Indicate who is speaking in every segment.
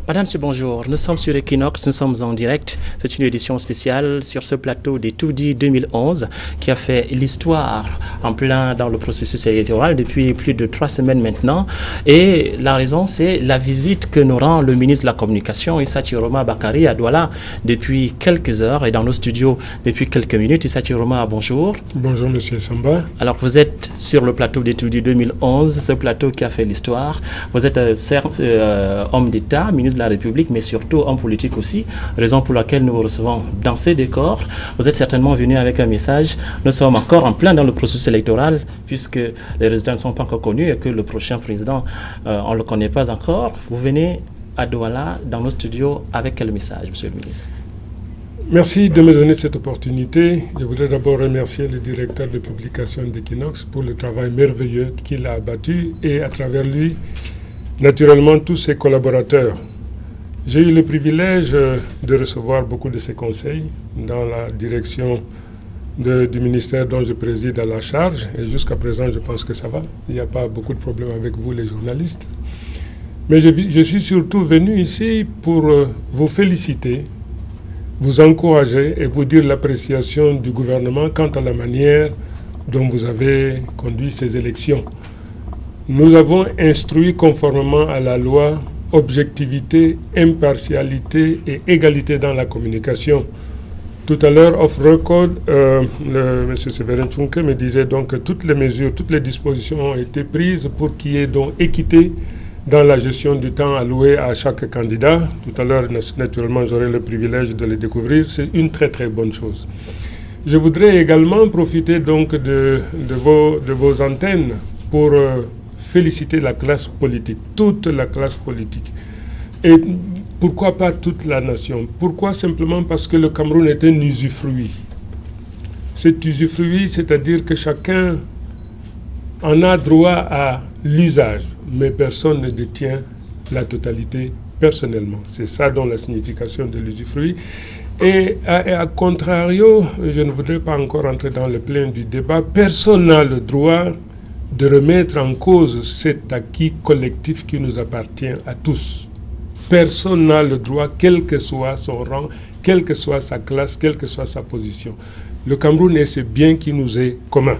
Speaker 1: Madame, bonjour. Nous sommes sur Equinox, nous sommes en direct. C'est une édition spéciale sur ce plateau des Toudi 2011 qui a fait l'histoire en plein dans le processus électoral depuis plus de 3 semaines maintenant. Et la raison, c'est la visite que nous rend le ministre de la Communication, Issa Chiroma Bakari, à Douala depuis quelques heures et dans nos studios depuis quelques minutes. Issa Chiroma, bonjour.
Speaker 2: Bonjour, monsieur Samba.
Speaker 1: Alors, vous êtes sur le plateau des Toudi 2011, ce plateau qui a fait l'histoire. Vous êtes homme d'État, ministre de la République, mais surtout homme politique aussi, raison pour laquelle nous vous recevons dans ces décors. Vous êtes certainement venu avec un message. Nous sommes encore en plein dans le processus électoral, puisque les résultats ne sont pas encore connus et que le prochain président, on ne le connaît pas encore. Vous venez à Douala, dans nos studios, avec quel message, monsieur le ministre?
Speaker 2: Merci de me donner cette opportunité. Je voudrais d'abord remercier le directeur de publication d'Equinox pour le travail merveilleux qu'il a abattu et à travers lui, naturellement, tous ses collaborateurs. J'ai eu le privilège de recevoir beaucoup de ses conseils dans la direction du ministère dont je préside à la charge. Et jusqu'à présent, je pense que ça va. Il n'y a pas beaucoup de problèmes avec vous, les journalistes. Mais je suis surtout venu ici pour vous féliciter, vous encourager et vous dire l'appréciation du gouvernement quant à la manière dont vous avez conduit ces élections. Nous avons instruit conformément à la loi objectivité, impartialité et égalité dans la communication. Tout à l'heure, off record, M. Séverin Tchunke me disait donc que toutes les mesures, toutes les dispositions ont été prises pour qu'il y ait donc équité dans la gestion du temps alloué à chaque candidat. Tout à l'heure, naturellement, j'aurai le privilège de les découvrir. C'est une très très bonne chose. Je voudrais également profiter donc de vos antennes pour féliciter la classe politique, toute la classe politique. Et pourquoi pas toute la nation? Pourquoi? Simplement parce que le Cameroun est un usufruit. Cet usufruit, c'est-à-dire que chacun en a droit à l'usage, mais personne ne détient la totalité personnellement. C'est ça donc la signification de l'usufruit. Et à contrario, je ne voudrais pas encore entrer dans le plein du débat, personne n'a le droit de remettre en cause cet acquis collectif qui nous appartient à tous. Personne n'a le droit, quel que soit son rang, quelle que soit sa classe, quelle que soit sa position. Le Cameroun est ce bien qui nous est commun.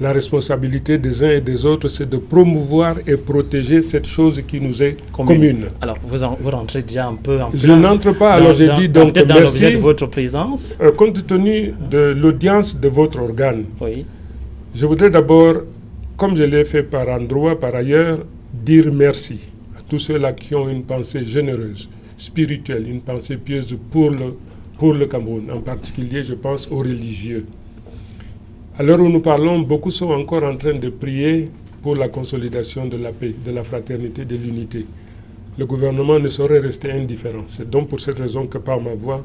Speaker 2: La responsabilité des uns et des autres, c'est de promouvoir et protéger cette chose qui nous est commune.
Speaker 1: Alors, vous rentrez déjà un peu en plein.
Speaker 2: Je n'entre pas, alors j'ai dit donc
Speaker 1: peut-être dans
Speaker 2: merci
Speaker 1: l'objet de votre présence.
Speaker 2: Compte tenu de l'audience de votre organe,
Speaker 1: oui.
Speaker 2: Je voudrais d'abord, comme je l'ai fait par endroit, par ailleurs, dire merci à tous ceux-là qui ont une pensée généreuse, spirituelle, une pensée pieuse pour le Cameroun. En particulier, je pense aux religieux. À l'heure où nous parlons, beaucoup sont encore en train de prier pour la consolidation de la paix, de la fraternité, de l'unité. Le gouvernement ne saurait rester indifférent. C'est donc pour cette raison que par ma voix,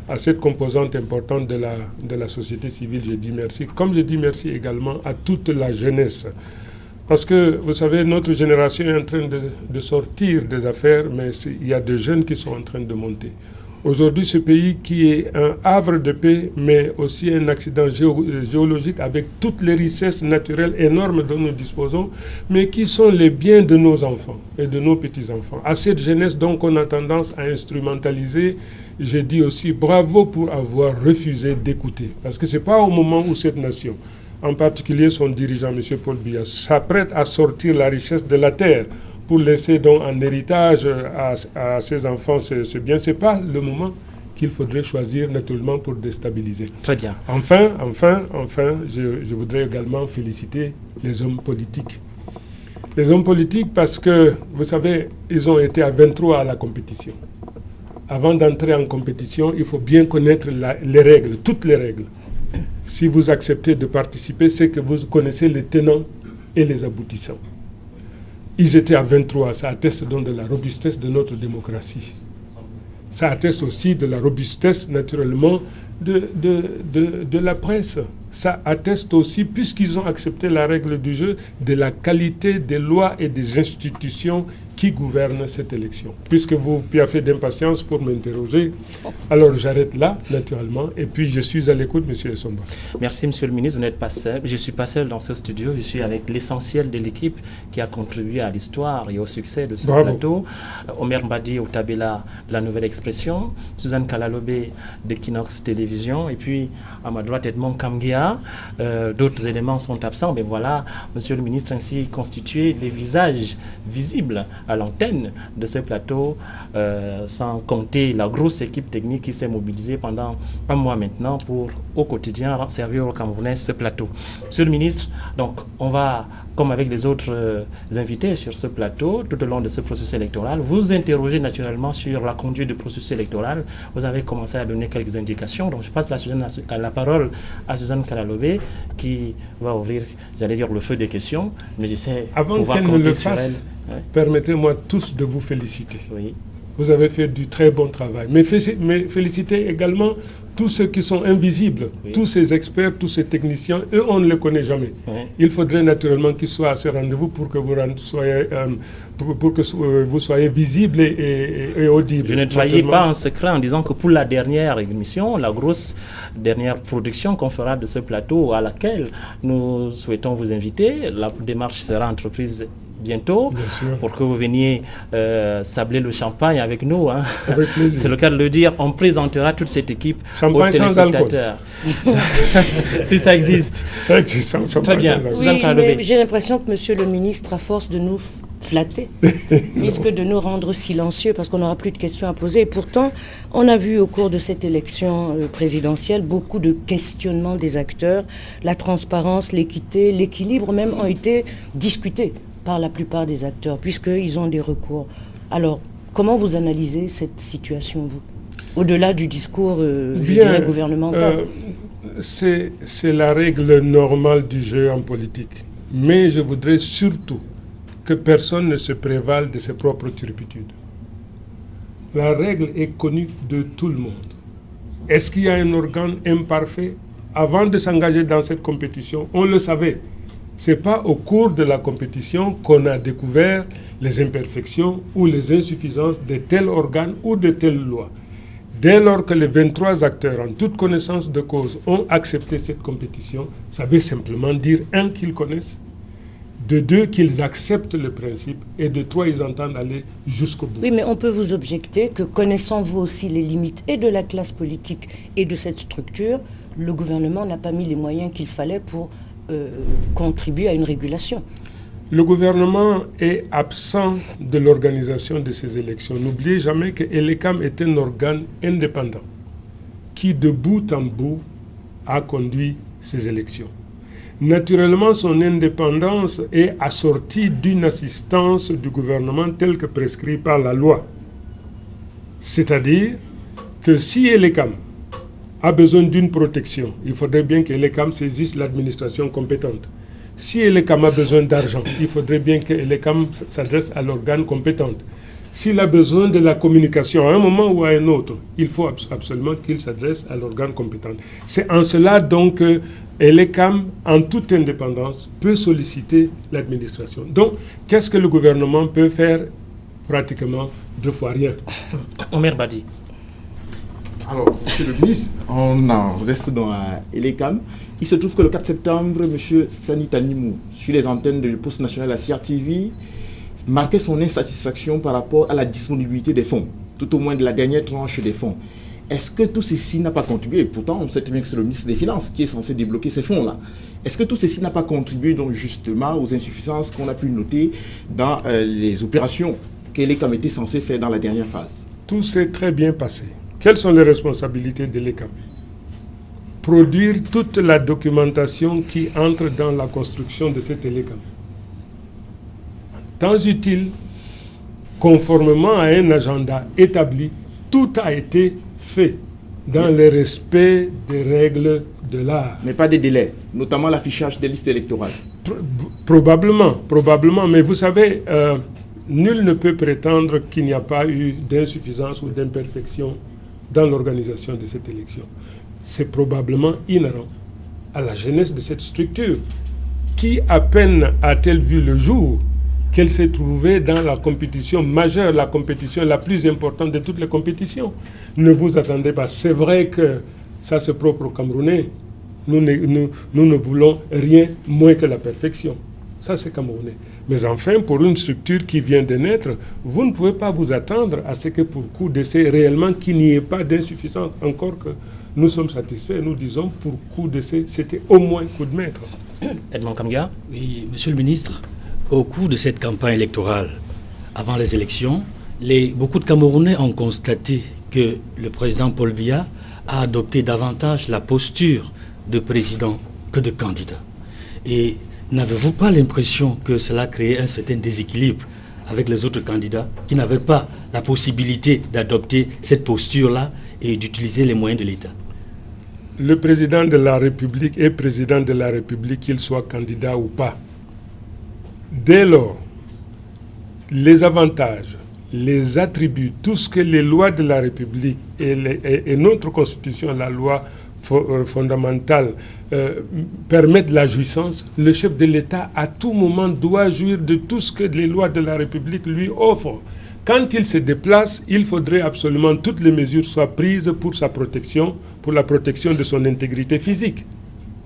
Speaker 2: à cette composante importante de la société civile, je dis merci. Comme je dis merci également à toute la jeunesse. Parce que, vous savez, notre génération est en train de sortir des affaires, mais il y a des jeunes qui sont en train de monter. Aujourd'hui, ce pays qui est un havre de paix, mais aussi un accident géologique avec toutes les richesses naturelles énormes dont nous disposons, mais qui sont les biens de nos enfants et de nos petits-enfants. À cette jeunesse, donc, on a tendance à instrumentaliser. Je dis aussi bravo pour avoir refusé d'écouter. Parce que ce n'est pas au moment où cette nation, en particulier son dirigeant, M. Paul Biya, s'apprête à sortir la richesse de la terre, pour laisser donc en héritage à ses enfants ce bien. Ce n'est pas le moment qu'il faudrait choisir naturellement pour déstabiliser.
Speaker 1: Très bien.
Speaker 2: Enfin, je voudrais également féliciter les hommes politiques. Les hommes politiques parce que, vous savez, ils ont été à 23 à la compétition. Avant d'entrer en compétition, il faut bien connaître les règles, toutes les règles. Si vous acceptez de participer, c'est que vous connaissez les tenants et les aboutissants. Ils étaient à 23, ça atteste donc de la robustesse de notre démocratie. Ça atteste aussi de la robustesse, naturellement, de la presse. Ça atteste aussi, puisqu'ils ont accepté la règle du jeu, de la qualité des lois et des institutions qui gouverne cette élection. Puisque vous piaffez d'impatience pour m'interroger, alors j'arrête là, naturellement, et puis je suis à l'écoute, M. Essomba.
Speaker 1: Merci, Monsieur le ministre. Vous n'êtes pas seul. Je ne suis pas seul dans ce studio. Je suis avec l'essentiel de l'équipe qui a contribué à l'histoire et au succès de ce plateau. Omer Mbadi Otabela de la Nouvelle Expression, Suzanne Kalalobé d'Equinox Télévision, et puis à ma droite Edmond Kamgia. D'autres éléments sont absents, mais voilà, Monsieur le ministre, ainsi constitué les visages visibles à l'antenne de ce plateau, sans compter la grosse équipe technique qui s'est mobilisée pendant un mois maintenant pour, au quotidien, servir aux Camerounais ce plateau. Monsieur le ministre, donc on va, comme avec les autres invités sur ce plateau, tout au long de ce processus électoral, vous interroger naturellement sur la conduite du processus électoral. Vous avez commencé à donner quelques indications, donc je passe la parole à Suzanne Kalalobé qui va ouvrir, j'allais dire, le feu des questions, mais je sais
Speaker 2: avant
Speaker 1: pouvoir
Speaker 2: qu'elle ne
Speaker 1: compter
Speaker 2: le
Speaker 1: sur
Speaker 2: fasse,
Speaker 1: elle. Ouais.
Speaker 2: Permettez-moi tous de vous féliciter.
Speaker 1: Oui.
Speaker 2: Vous avez fait du très bon travail. Mais félicitez également tous ceux qui sont invisibles,
Speaker 1: oui.
Speaker 2: Tous ces experts, tous ces techniciens. Eux, on ne les connaît jamais. Oui. Il faudrait naturellement qu'ils soient à ce rendez-vous pour que vous soyez visibles et audibles.
Speaker 1: Je ne trahis pas un secret en disant que pour la dernière émission, la grosse dernière production qu'on fera de ce plateau à laquelle nous souhaitons vous inviter, la démarche sera entreprise bientôt, pour que vous veniez sabler le champagne avec nous. Hein.
Speaker 2: Avec plaisir.
Speaker 1: C'est le cas de le dire. On présentera toute cette équipe
Speaker 2: champagne
Speaker 1: aux téléspectateurs. Si ça existe.
Speaker 2: Ça existe.
Speaker 1: Très bien.
Speaker 3: Oui, mais j'ai l'impression que Monsieur le ministre, à force de nous flatter, risque de nous rendre silencieux parce qu'on n'aura plus de questions à poser. Et pourtant, on a vu au cours de cette élection présidentielle beaucoup de questionnements des acteurs. La transparence, l'équité, l'équilibre même ont été discutés par la plupart des acteurs, puisqu'ils ont des recours. Alors, comment vous analysez cette situation, vous, au-delà du discours gouvernemental?
Speaker 2: C'est la règle normale du jeu en politique. Mais je voudrais surtout que personne ne se prévale de ses propres turpitudes. La règle est connue de tout le monde. Est-ce qu'il y a un organe imparfait? Avant de s'engager dans cette compétition, on le savait. Ce n'est pas au cours de la compétition qu'on a découvert les imperfections ou les insuffisances de tel organe ou de telle loi. Dès lors que les 23 acteurs, en toute connaissance de cause, ont accepté cette compétition, ça veut simplement dire, un, qu'ils connaissent, de deux, qu'ils acceptent le principe, et de trois, ils entendent aller jusqu'au bout.
Speaker 3: Oui, mais on peut vous objecter que, connaissant vous aussi les limites et de la classe politique et de cette structure, le gouvernement n'a pas mis les moyens qu'il fallait pour contribuer à une régulation.
Speaker 2: Le gouvernement est absent de l'organisation de ces élections. N'oubliez jamais que ELECAM est un organe indépendant qui, de bout en bout, a conduit ces élections. Naturellement, son indépendance est assortie d'une assistance du gouvernement telle que prescrite par la loi. C'est-à-dire que si ELECAM a besoin d'une protection, il faudrait bien que ELECAM saisisse l'administration compétente. Si ELECAM a besoin d'argent, il faudrait bien que ELECAM s'adresse à l'organe compétent. S'il a besoin de la communication à un moment ou à un autre, il faut absolument qu'il s'adresse à l'organe compétent. C'est en cela donc que ELECAM, en toute indépendance, peut solliciter l'administration. Donc, qu'est-ce que le gouvernement peut faire? Pratiquement 2 fois rien.
Speaker 1: Omer Badi.
Speaker 4: Alors, Monsieur le ministre, on en reste dans ELECAM. Il se trouve que le 4 septembre, M. Sani Tanimou, sur les antennes de Poste national à CRTV, marquait son insatisfaction par rapport à la disponibilité des fonds, tout au moins de la dernière tranche des fonds. Est-ce que tout ceci n'a pas contribué? Pourtant, on sait très bien que c'est le ministre des Finances qui est censé débloquer ces fonds-là. Est-ce que tout ceci n'a pas contribué donc justement aux insuffisances qu'on a pu noter dans les opérations qu'ELECAM était censé faire dans la dernière phase?
Speaker 2: Tout s'est très bien passé. Quelles sont les responsabilités de l'ELECAM? Produire toute la documentation qui entre dans la construction de cet ELECAM. Temps utile, conformément à un agenda établi, tout a été fait dans le respect des règles de l'art.
Speaker 4: Mais pas des délais, notamment l'affichage des listes électorales.
Speaker 2: Probablement, mais vous savez, nul ne peut prétendre qu'il n'y a pas eu d'insuffisance ou d'imperfection dans l'organisation de cette élection. C'est probablement inhérent à la jeunesse de cette structure qui, à peine a-t-elle vu le jour, qu'elle s'est trouvée dans la compétition majeure, la compétition la plus importante de toutes les compétitions. Ne vous attendez pas. C'est vrai que ça, c'est propre aux Camerounais. Nous ne voulons rien moins que la perfection. Ça, c'est camerounais. Mais enfin, pour une structure qui vient de naître, vous ne pouvez pas vous attendre à ce que pour coup d'essai, réellement, qu'il n'y ait pas d'insuffisance. Encore que nous sommes satisfaits, nous disons, pour coup d'essai, c'était au moins coup de maître.
Speaker 1: Edmond Kamga.
Speaker 5: Oui, monsieur le ministre, au cours de cette campagne électorale, avant les élections, beaucoup de Camerounais ont constaté que le président Paul Biya a adopté davantage la posture de président que de candidat. Et n'avez-vous pas l'impression que cela créait un certain déséquilibre avec les autres candidats qui n'avaient pas la possibilité d'adopter cette posture-là et d'utiliser les moyens de l'État?
Speaker 2: Le président de la République est président de la République, qu'il soit candidat ou pas. Dès lors, les avantages, les attributs, tout ce que les lois de la République et notre Constitution, la loi fondamentale, permettent la jouissance, le chef de l'État à tout moment doit jouir de tout ce que les lois de la République lui offrent. Quand il se déplace, il faudrait absolument que toutes les mesures soient prises pour sa protection, pour la protection de son intégrité physique.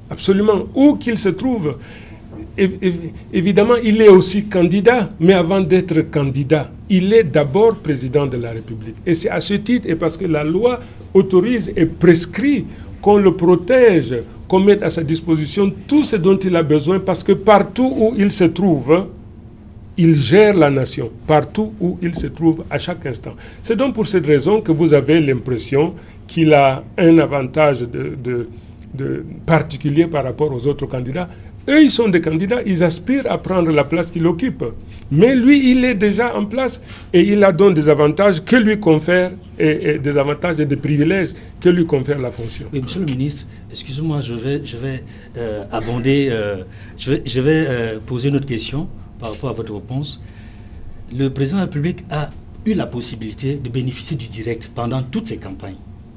Speaker 2: Absolument. Où qu'il se trouve. Évidemment, il est aussi candidat, mais avant d'être candidat, il est d'abord président de la République. Et c'est à ce titre, et parce que la loi autorise et prescrit qu'on le protège, qu'on mette à sa disposition tout ce dont il a besoin, parce que partout où il se trouve, il gère la nation, partout où il se trouve à chaque instant. C'est donc pour cette raison que vous avez l'impression qu'il a un avantage de particulier par rapport aux autres candidats. Eux, ils sont des candidats, ils aspirent à prendre la place qu'il occupe. Mais lui, il est déjà en place et il a donc des avantages que lui confère, et des avantages et des privilèges que lui confère la fonction.
Speaker 5: Oui, monsieur le ministre, excusez-moi, je vais abonder, je vais poser une autre question par rapport à votre réponse. Le président de la République a eu la possibilité de bénéficier du direct pendant toutes ces campagnes.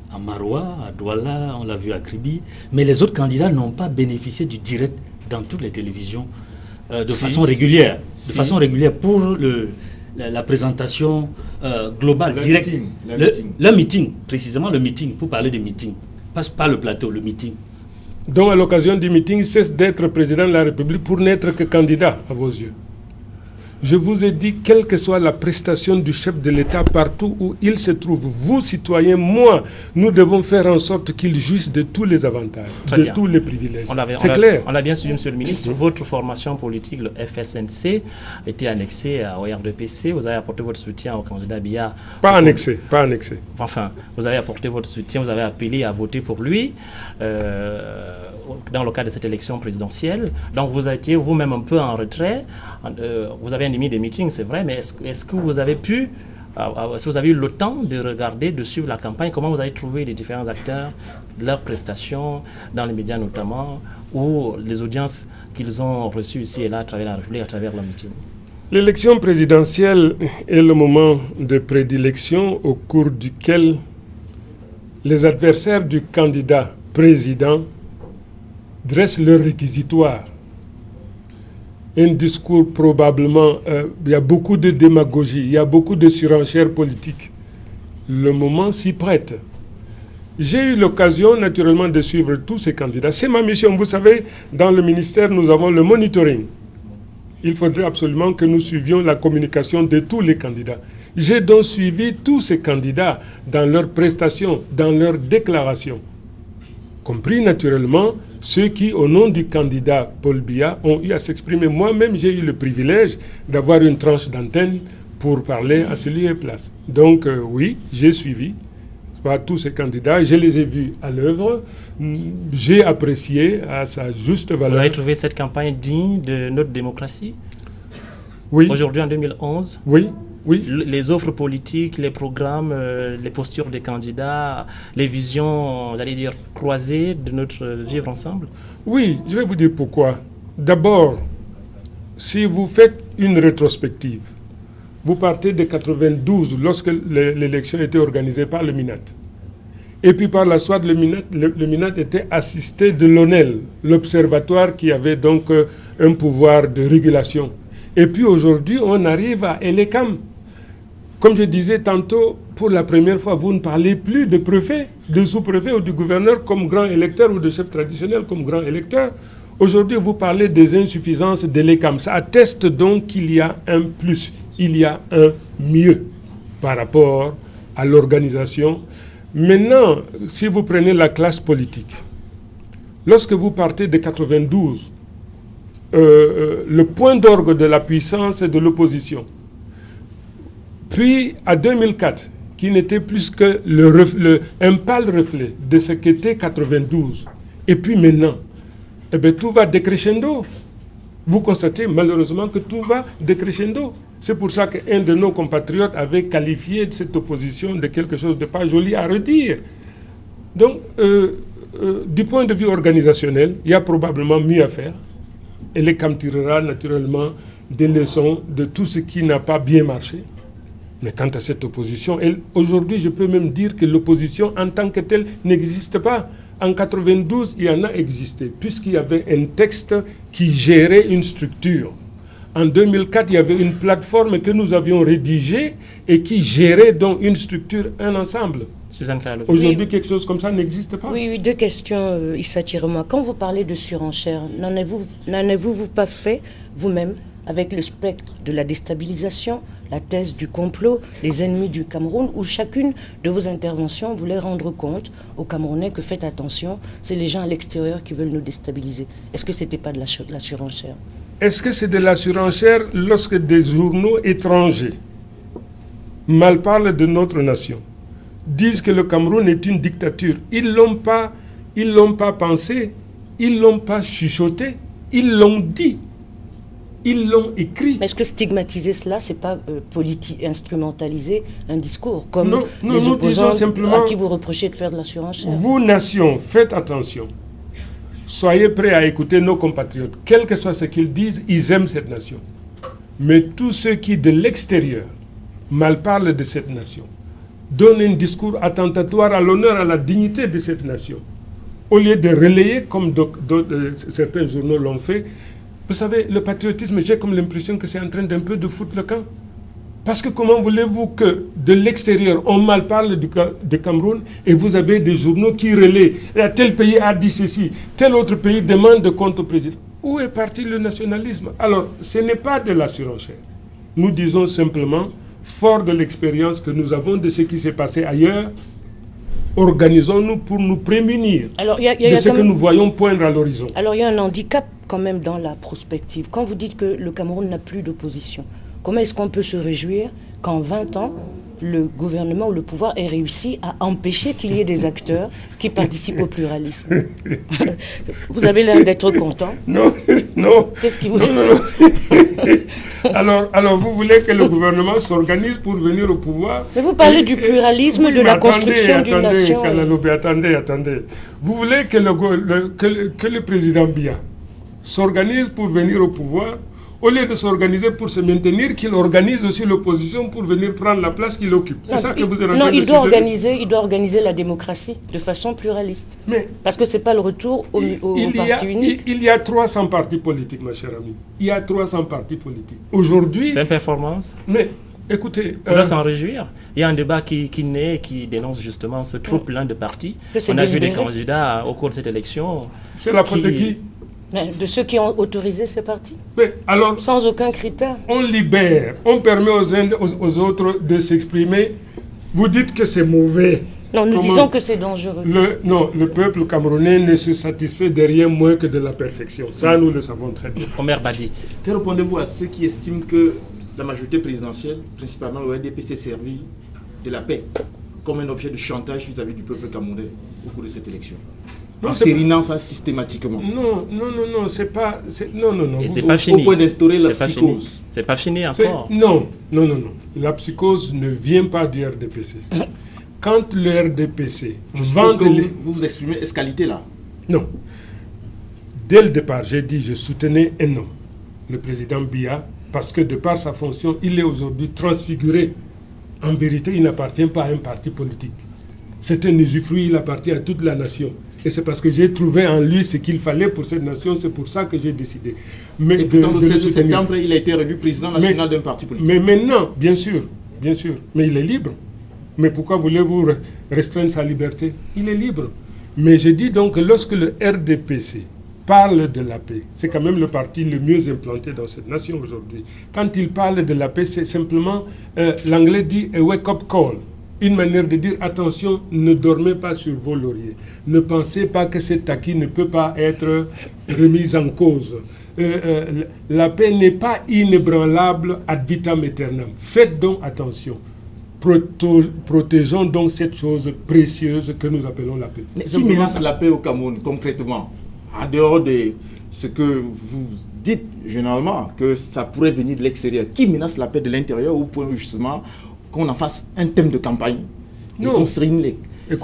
Speaker 5: À Maroua, à Douala, on l'a vu à Kribi, mais les autres candidats n'ont pas bénéficié du direct dans toutes les télévisions de façon régulière. De façon régulière pour la présentation globale, directe. Le meeting, précisément le meeting, pour parler de meeting. Pas le plateau, le meeting.
Speaker 2: Donc à l'occasion du meeting, il cesse d'être président de la République pour n'être que candidat à vos yeux. Je vous ai dit, quelle que soit la prestation du chef de l'État partout où il se trouve, vous, citoyens, moi, nous devons faire en sorte qu'il jouisse de tous les avantages, tous les privilèges. C'est clair.
Speaker 1: On l'a bien suivi, monsieur le ministre. Votre formation politique, le FSNC, a été annexée au RDPC. Vous avez apporté votre soutien au candidat Biya.
Speaker 2: Pas annexé.
Speaker 1: Enfin, vous avez apporté votre soutien, vous avez appelé à voter pour lui dans le cadre de cette élection présidentielle. Donc vous étiez vous-même un peu en retrait. Vous avez animé des meetings, c'est vrai, mais est-ce que vous avez pu, est-ce que vous avez eu le temps de regarder, de suivre la campagne? Comment vous avez trouvé les différents acteurs, leurs prestations, dans les médias notamment, ou les audiences qu'ils ont reçues ici et là à travers la République, à travers le meeting?
Speaker 2: L'élection présidentielle est le moment de prédilection au cours duquel les adversaires du candidat président dressent leur réquisitoire. Un discours probablement, il y a beaucoup de démagogie, il y a beaucoup de surenchère politique. Le moment s'y prête. J'ai eu l'occasion naturellement de suivre tous ces candidats. C'est ma mission. Vous savez, dans le ministère, nous avons le monitoring. Il faudrait absolument que nous suivions la communication de tous les candidats. J'ai donc suivi tous ces candidats dans leurs prestations, dans leurs déclarations, compris naturellement ceux qui, au nom du candidat Paul Biya, ont eu à s'exprimer. Moi-même, j'ai eu le privilège d'avoir une tranche d'antenne pour parler à celui et place. Donc oui, j'ai suivi tous ces candidats, je les ai vus à l'œuvre, j'ai apprécié à sa juste valeur.
Speaker 1: Vous avez trouvé cette campagne digne de notre démocratie?
Speaker 2: Oui.
Speaker 1: Aujourd'hui, en 2011?
Speaker 2: Oui. Oui.
Speaker 1: Les offres politiques, les programmes, les postures des candidats, les visions, j'allais dire, croisées de notre vivre ensemble?
Speaker 2: Oui, je vais vous dire pourquoi. D'abord, si vous faites une rétrospective, vous partez de 92, lorsque l'élection était organisée par le MINAT. Et puis par la suite, le MINAT était assisté de l'ONEL, l'observatoire qui avait donc un pouvoir de régulation. Et puis aujourd'hui, on arrive à Elekam. Comme je disais tantôt, pour la première fois, vous ne parlez plus de préfet, de sous-préfet ou de gouverneur comme grand électeur ou de chef traditionnel comme grand électeur. Aujourd'hui, vous parlez des insuffisances d'Elekam. Ça atteste donc qu'il y a un plus, il y a un mieux par rapport à l'organisation. Maintenant, si vous prenez la classe politique, lorsque vous partez de 92, le point d'orgue de la puissance et de l'opposition, puis à 2004, qui n'était plus que un pâle reflet de ce qu'était 92, et puis maintenant, eh bien, tout va décrescendo. Vous constatez malheureusement que tout va décrescendo. C'est pour ça qu'un de nos compatriotes avait qualifié cette opposition de quelque chose de pas joli à redire. Donc, du point de vue organisationnel, il y a probablement mieux à faire. Et l'ECAM tirera naturellement des leçons de tout ce qui n'a pas bien marché. Mais quant à cette opposition, aujourd'hui, je peux même dire que l'opposition en tant que telle n'existe pas. En 92, il y en a existé, puisqu'il y avait un texte qui gérait une structure. En 2004, il y avait une plateforme que nous avions rédigée et qui gérait donc une structure, un ensemble. Aujourd'hui, oui, quelque chose comme ça n'existe pas.
Speaker 3: Oui, deux questions, Issa Tiroma. Quand vous parlez de surenchère, n'en avez-vous pas fait vous-même avec le spectre de la déstabilisation, la thèse du complot, les ennemis du Cameroun, où chacune de vos interventions voulait rendre compte aux Camerounais que faites attention, c'est les gens à l'extérieur qui veulent nous déstabiliser. Est-ce que ce n'était pas de la surenchère?
Speaker 2: Est-ce que c'est de la surenchère lorsque des journaux étrangers mal parlent de notre nation, disent que le Cameroun est une dictature? Ils l'ont pas pensé, ils l'ont pas chuchoté, ils l'ont dit. Ils l'ont écrit.
Speaker 3: Mais est-ce que stigmatiser cela, c'est pas instrumentaliser un discours comme les opposants à qui vous reprochez de faire de la surenchère?
Speaker 2: Vous, nation, faites attention. Soyez prêts à écouter nos compatriotes. Quel que soit ce qu'ils disent, ils aiment cette nation. Mais tous ceux qui, de l'extérieur, mal parlent de cette nation, donnent un discours attentatoire à l'honneur, à la dignité de cette nation, au lieu de relayer, comme certains journaux l'ont fait. Vous savez, le patriotisme, j'ai comme l'impression que c'est en train d'un peu de foutre le camp. Parce que comment voulez-vous que de l'extérieur, on mal parle du Cameroun et vous avez des journaux qui relaient, tel pays a dit ceci, tel autre pays demande de compte au président. Où est parti le nationalisme? Alors, ce n'est pas de la surenchère. Nous disons simplement, fort de l'expérience que nous avons de ce qui s'est passé ailleurs, organisons-nous pour nous prémunir de ce que nous voyons poindre à l'horizon.
Speaker 3: Alors il y a un handicap quand même dans la prospective. Quand vous dites que le Cameroun n'a plus d'opposition, comment est-ce qu'on peut se réjouir qu'en 20 ans, le gouvernement ou le pouvoir ait réussi à empêcher qu'il y ait des acteurs qui participent au pluralisme? Vous avez l'air d'être content.
Speaker 2: Non.
Speaker 3: Qu'est-ce qui vous...
Speaker 2: Alors, vous voulez que le gouvernement s'organise pour venir au pouvoir?
Speaker 3: Mais vous parlez du pluralisme, de la construction d'une nation.
Speaker 2: Attendez. Vous voulez que le président Biya s'organise pour venir au pouvoir, au lieu de s'organiser pour se maintenir, qu'il organise aussi l'opposition pour venir prendre la place qu'il occupe. C'est ça que vous êtes en train de
Speaker 3: il doit organiser la démocratie de façon pluraliste. Parce que ce n'est pas le retour au parti unique.
Speaker 2: Il y a 300 partis politiques, ma chère amie. Il y a 300 partis politiques. Aujourd'hui...
Speaker 1: C'est une performance.
Speaker 2: Mais, écoutez...
Speaker 1: On doit s'en réjouir. Il y a un débat qui naît, qui dénonce justement ce trop plein de partis. On a vu des candidats au cours de cette élection.
Speaker 2: C'est la faute de qui?
Speaker 3: De ceux qui ont autorisé ces partis.
Speaker 2: Mais alors,
Speaker 3: sans aucun critère.
Speaker 2: On libère, on permet aux uns aux autres de s'exprimer. Vous dites que c'est mauvais.
Speaker 3: Non, nous disons que c'est dangereux.
Speaker 2: Le peuple camerounais ne se satisfait de rien moins que de la perfection. Ça, nous le savons très bien.
Speaker 1: Omer Badi.
Speaker 4: Que répondez-vous à ceux qui estiment que la majorité présidentielle, principalement le RDP, s'est servi de la paix comme un objet de chantage vis-à-vis du peuple camerounais au cours de cette élection? En sérinant ça systématiquement.
Speaker 2: Non, c'est pas... Non.
Speaker 1: Et c'est pas fini.
Speaker 4: Au point d'instaurer la psychose.
Speaker 1: C'est pas fini encore.
Speaker 2: Non. La psychose ne vient pas du RDPC. Quand le RDPC vend...
Speaker 4: Vous vous exprimez escalité là.
Speaker 2: Non. Dès le départ, j'ai dit je soutenais un homme, le président Biya, parce que de par sa fonction, il est aujourd'hui transfiguré. En vérité, il n'appartient pas à un parti politique. C'est un usufruit, il appartient à toute la nation. Et c'est parce que j'ai trouvé en lui ce qu'il fallait pour cette nation, c'est pour ça que j'ai décidé. Mais
Speaker 4: et pourtant, le 16 septembre, il a été élu président national d'un parti politique.
Speaker 2: Mais maintenant, bien sûr, mais il est libre. Mais pourquoi voulez-vous restreindre sa liberté? Il est libre. Mais je dis donc que lorsque le RDPC parle de la paix, c'est quand même le parti le mieux implanté dans cette nation aujourd'hui. Quand il parle de la paix, c'est simplement, l'anglais dit a wake-up call. Une manière de dire, attention, ne dormez pas sur vos lauriers. Ne pensez pas que cet acquis ne peut pas être remis en cause. La paix n'est pas inébranlable ad vitam aeternam. Faites donc attention. Protégeons donc cette chose précieuse que nous appelons la paix.
Speaker 4: Mais qui menace la paix au Cameroun, concrètement? En dehors de ce que vous dites généralement, que ça pourrait venir de l'extérieur. Qui menace la paix de l'intérieur au point justement qu'on en fasse un thème de campagne et qu'on se réunisse?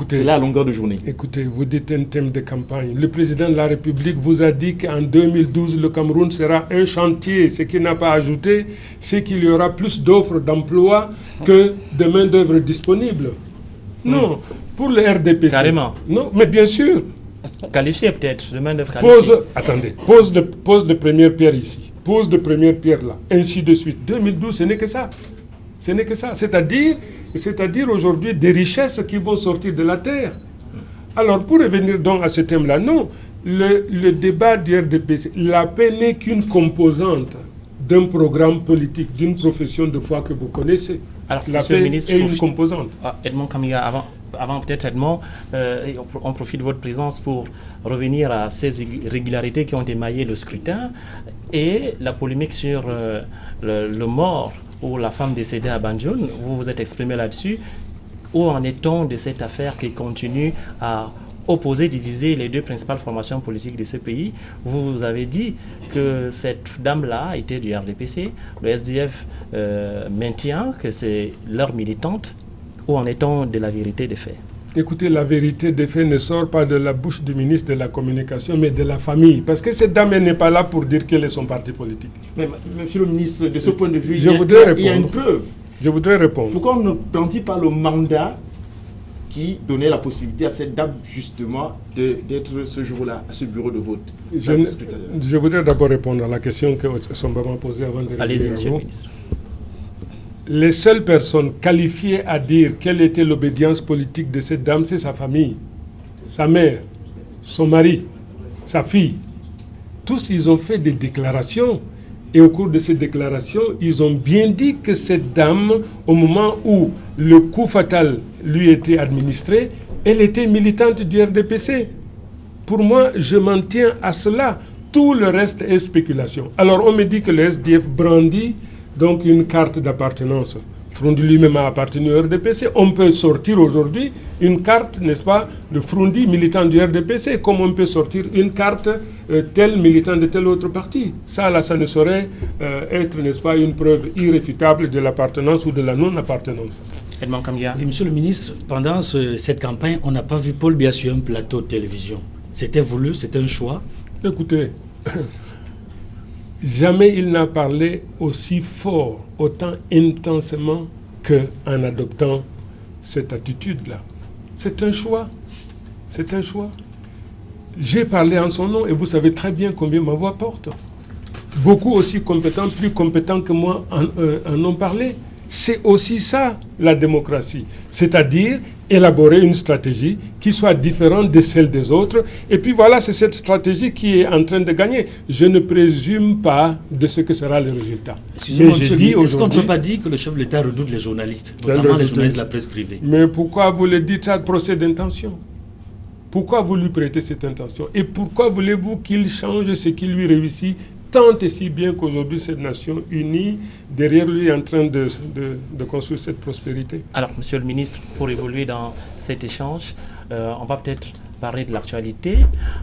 Speaker 4: C'est là à longueur de journée.
Speaker 2: Écoutez, vous dites un thème de campagne. Le président de la République vous a dit qu'en 2012, le Cameroun sera un chantier. Ce qu'il n'a pas ajouté, c'est qu'il y aura plus d'offres d'emploi que de main-d'œuvre disponible. Non, pour le RDPC.
Speaker 1: Carrément.
Speaker 2: Non, mais bien sûr.
Speaker 1: Qualifié peut-être, de main-d'œuvre qualifiée.
Speaker 2: Pose de première pierre ici. Pose de première pierre là. Ainsi de suite. 2012, ce n'est que ça. Ce n'est que ça. C'est-à-dire aujourd'hui des richesses qui vont sortir de la terre. Alors, pour revenir donc à ce thème-là, non, le débat du RDPC, la paix n'est qu'une composante d'un programme politique, d'une profession de foi que vous connaissez.
Speaker 1: Alors,
Speaker 2: la
Speaker 1: Monsieur
Speaker 2: paix
Speaker 1: le ministre,
Speaker 2: est une composante.
Speaker 1: Edmond Kamiga, avant peut-être Edmond, on profite de votre présence pour revenir à ces irrégularités qui ont émaillé le scrutin et la polémique sur le mort ou la femme décédée à Banjul. Vous vous êtes exprimé là-dessus. Où en est-on de cette affaire qui continue à opposer, diviser les deux principales formations politiques de ce pays? Vous avez dit que cette dame-là était du RDPC. Le SDF maintient que c'est leur militante. Où en est-on de la vérité des faits?
Speaker 2: Écoutez, la vérité des faits ne sort pas de la bouche du ministre de la Communication, mais de la famille. Parce que cette dame n'est pas là pour dire quel est son parti politique.
Speaker 4: Mais, monsieur le ministre, de ce point de vue, il y a une preuve.
Speaker 2: Je voudrais répondre.
Speaker 4: Pourquoi on ne prend-il pas le mandat qui donnait la possibilité à cette dame, justement, d'être ce jour-là, à ce bureau de vote?
Speaker 2: Je voudrais d'abord répondre à la question que Somba m'a posée avant de répondre.
Speaker 1: Allez-y, monsieur le ministre.
Speaker 2: Les seules personnes qualifiées à dire quelle était l'obédience politique de cette dame, c'est sa famille, sa mère, son mari, sa fille. Tous, ils ont fait des déclarations. Et au cours de ces déclarations, ils ont bien dit que cette dame, au moment où le coup fatal lui était administré, elle était militante du RDPC. Pour moi, je m'en tiens à cela. Tout le reste est spéculation. Alors, on me dit que le SDF brandit donc une carte d'appartenance. Froundi lui-même a appartenu au RDPC. On peut sortir aujourd'hui une carte, n'est-ce pas, de Froundi, militant du RDPC, comme on peut sortir une carte tel militant de tel autre parti. Ça, là, ça ne saurait être, n'est-ce pas, une preuve irréfutable de l'appartenance ou de la non-appartenance.
Speaker 1: Edmond Kamiga.
Speaker 5: Et monsieur le ministre, pendant cette campagne, on n'a pas vu Paul Biya sur un plateau de télévision. C'était voulu, c'était un choix.
Speaker 2: Écoutez, jamais il n'a parlé aussi fort, autant intensément qu'en adoptant cette attitude-là. C'est un choix. C'est un choix. J'ai parlé en son nom et vous savez très bien combien ma voix porte. Beaucoup aussi compétents, plus compétents que moi en ont parlé. C'est aussi ça, la démocratie. C'est-à-dire élaborer une stratégie qui soit différente de celle des autres. Et puis voilà, c'est cette stratégie qui est en train de gagner. Je ne présume pas de ce que sera le résultat.
Speaker 5: Excusez-moi, est-ce qu'on ne peut pas dire que le chef de l'État redoute les journalistes, notamment les journalistes de la presse privée?
Speaker 2: Mais pourquoi vous le dites ça, procès d'intention? Pourquoi vous lui prêtez cette intention? Et pourquoi voulez-vous qu'il change ce qui lui réussit tant et si bien qu'aujourd'hui cette nation unie derrière lui est en train de construire cette prospérité?
Speaker 1: Alors, monsieur le ministre, pour évoluer dans cet échange, on va peut-être parler de l'actualité.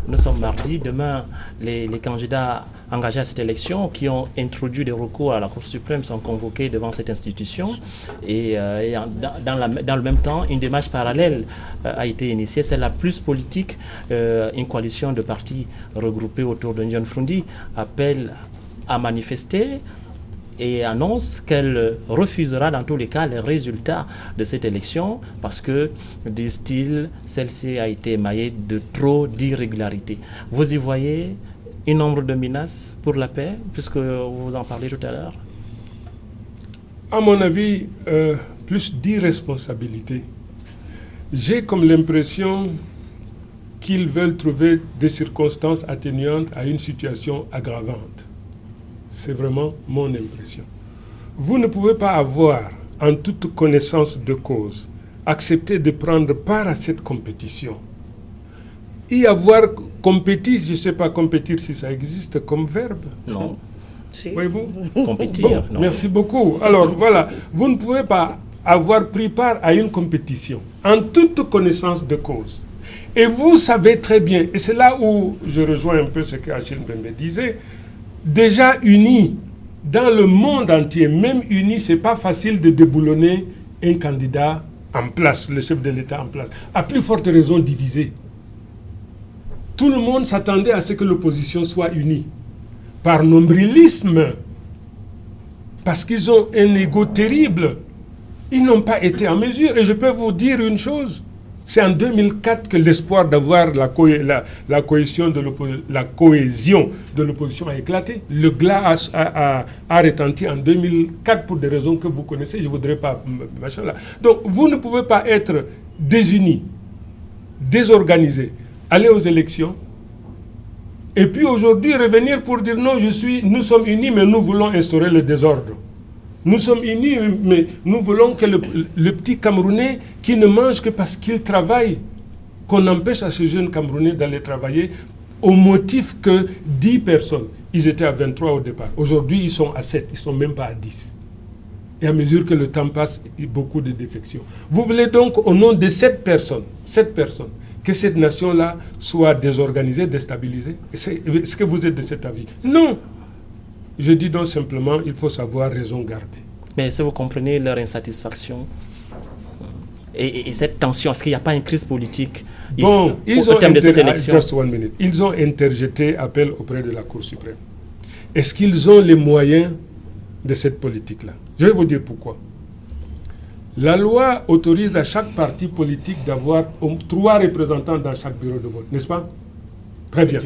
Speaker 1: Nous sommes mardi. Demain, les candidats engagés à cette élection qui ont introduit des recours à la Cour suprême sont convoqués devant cette institution. Et dans le même temps, une démarche parallèle a été initiée. C'est la plus politique. Une coalition de partis regroupés autour de Ndion Froundi appelle à manifester et annonce qu'elle refusera dans tous les cas les résultats de cette élection parce que, disent-ils, celle-ci a été émaillée de trop d'irrégularités. Vous y voyez une ombre de menace pour la paix, puisque vous en parlez tout à l'heure?
Speaker 2: À mon avis, plus d'irresponsabilité. J'ai comme l'impression qu'ils veulent trouver des circonstances atténuantes à une situation aggravante. C'est vraiment mon impression. Vous ne pouvez pas avoir, en toute connaissance de cause, accepté de prendre part à cette compétition. Y avoir compétit, je ne sais pas compétir si ça existe comme verbe.
Speaker 1: Non.
Speaker 3: Si.
Speaker 2: Voyez-vous?
Speaker 1: Compétir,
Speaker 2: Bon,
Speaker 1: non.
Speaker 2: merci beaucoup. Alors voilà, vous ne pouvez pas avoir pris part à une compétition en toute connaissance de cause. Et vous savez très bien, et c'est là où je rejoins un peu ce que Achille Mbembe disait, déjà unis dans le monde entier, même unis, ce n'est pas facile de déboulonner un candidat en place, le chef de l'État en place. À plus forte raison divisé. Tout le monde s'attendait à ce que l'opposition soit unie. Par nombrilisme, parce qu'ils ont un ego terrible, ils n'ont pas été en mesure. Et je peux vous dire une chose, c'est en 2004 que l'espoir d'avoir la cohésion de l'opposition a éclaté. Le glas a retenti en 2004 pour des raisons que vous connaissez, je ne voudrais pas... Machin là. Donc vous ne pouvez pas être désunis, désorganisés, aller aux élections, et puis aujourd'hui revenir pour dire non, nous sommes unis, mais nous voulons instaurer le désordre. Nous sommes unis, mais nous voulons que le petit Camerounais qui ne mange que parce qu'il travaille, qu'on empêche à ce jeune Camerounais d'aller travailler au motif que 10 personnes, ils étaient à 23 au départ. Aujourd'hui, ils sont à 7, ils ne sont même pas à 10. Et à mesure que le temps passe, il y a beaucoup de défections. Vous voulez donc, au nom de 7 personnes, que cette nation-là soit désorganisée, déstabilisée? Est-ce que vous êtes de cet avis? Non. Je dis donc simplement, il faut savoir raison garder.
Speaker 1: Mais si vous comprenez leur insatisfaction et cette tension, est-ce qu'il n'y a pas une crise politique
Speaker 2: bon,
Speaker 1: au terme de cette élection?
Speaker 2: Just 1 minute. Ils ont interjeté appel auprès de la Cour suprême. Est-ce qu'ils ont les moyens de cette politique-là? Je vais vous dire pourquoi. La loi autorise à chaque parti politique d'avoir 3 représentants dans chaque bureau de vote, n'est-ce pas? Très bien.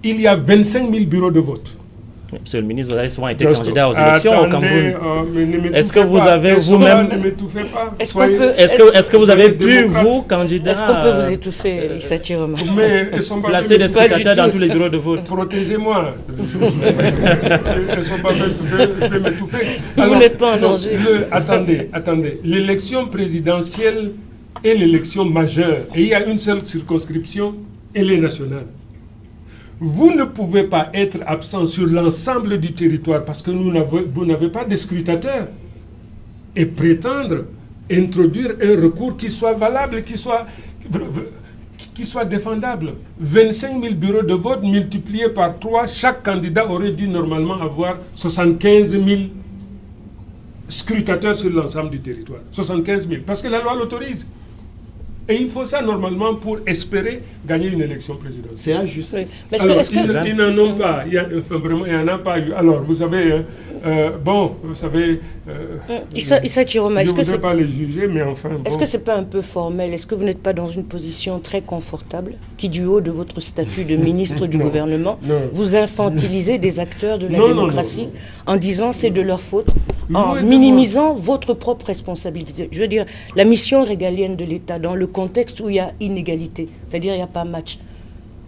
Speaker 2: Il y a 25 000 bureaux de vote.
Speaker 1: Monsieur le ministre, vous avez souvent été candidat aux élections au Cameroun. Est-ce que vous
Speaker 2: pas.
Speaker 1: avez vous-même...
Speaker 2: Ne m'étouffez pas.
Speaker 1: Est-ce que vous avez pu, vous, candidat...
Speaker 3: Est-ce qu'on peut vous étouffer, Issa Chiroma?
Speaker 1: Placer des scrutateurs dans tous les bureaux de vote?
Speaker 2: Protégez-moi. Ils ne sont pas faits de m'étouffer.
Speaker 3: Vous n'êtes pas en danger.
Speaker 2: Attendez. L'élection présidentielle est l'élection majeure. Et il y a une seule circonscription, elle est nationale. Vous ne pouvez pas être absent sur l'ensemble du territoire parce que vous n'avez pas de scrutateurs et prétendre introduire un recours qui soit valable, qui soit défendable. 25 000 bureaux de vote multipliés par 3, chaque candidat aurait dû normalement avoir 75 000 scrutateurs sur l'ensemble du territoire. 75 000, parce que la loi l'autorise. Et il faut ça normalement pour espérer gagner une élection présidentielle.
Speaker 4: C'est injuste.
Speaker 3: Oui.
Speaker 2: Alors, ils n'en ont pas. Il n'y en a pas eu. Alors, vous savez,
Speaker 3: Issa Chiroma,
Speaker 2: je ne voudrais pas les juger, mais enfin...
Speaker 3: Est-ce que ce n'est pas un peu formel? Est-ce que vous n'êtes pas dans une position très confortable qui, du haut de votre statut de ministre du gouvernement, vous infantilisez des acteurs de la démocratie en disant c'est de leur faute, en minimisant votre propre responsabilité? Je veux dire, la mission régalienne de l'État, dans le contexte où il y a inégalité, c'est-à-dire il n'y a pas match,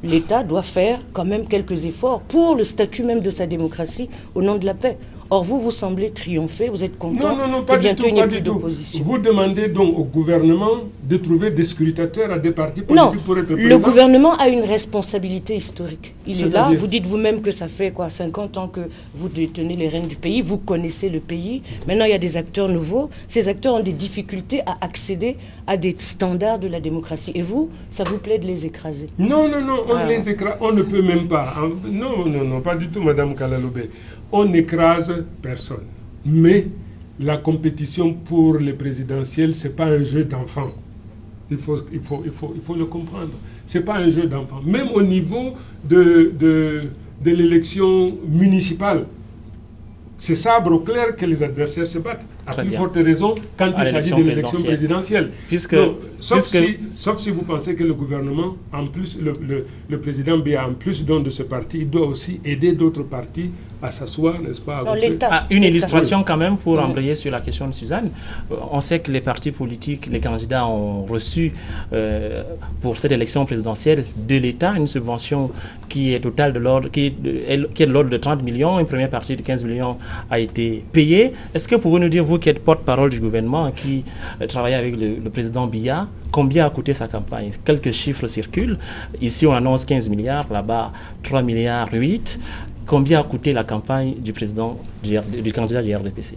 Speaker 3: l'État doit faire quand même quelques efforts pour le statut même de sa démocratie au nom de la paix. Or, vous semblez triompher, vous êtes content que bientôt il n'y ait plus d'opposition.
Speaker 2: Vous demandez donc au gouvernement de trouver des scrutateurs à des partis politiques pour être présents?
Speaker 3: Le gouvernement a une responsabilité historique. Il est là, vous dites vous-même que ça fait 50 ans que vous détenez les rênes du pays, vous connaissez le pays. Maintenant, il y a des acteurs nouveaux. Ces acteurs ont des difficultés à accéder à des standards de la démocratie. Et vous, ça vous plaît de les écraser?
Speaker 2: Non, on les écrase. On ne peut même pas. Non, pas du tout, Madame Kalalobé. On n'écrase personne. Mais la compétition pour les présidentielles, ce n'est pas un jeu d'enfant. Il faut le comprendre. Ce n'est pas un jeu d'enfant. Même au niveau de l'élection municipale, c'est sabre au clair que les adversaires se battent. À
Speaker 1: Très
Speaker 2: plus
Speaker 1: bien.
Speaker 2: forte raison quand il s'agit de l'élection présidentielle. Sauf si vous pensez que le gouvernement, en plus, le président Biya, en plus de ce parti, il doit aussi aider d'autres partis à s'asseoir, n'est-ce pas?
Speaker 1: Une illustration quand même pour embrayer sur la question de Suzanne. On sait que les partis politiques, les candidats ont reçu pour cette élection présidentielle de l'État une subvention qui est totale de l'ordre, qui est de l'ordre de 30 millions. Une première partie de 15 millions a été payée. Est-ce que pouvez-nous dire, vous qui êtes porte-parole du gouvernement, qui travaillez avec le président Biya, combien a coûté sa campagne? Quelques chiffres circulent. Ici, on annonce 15 milliards, là-bas 3 milliards 8. Combien a coûté la campagne du président, du candidat du RDPC?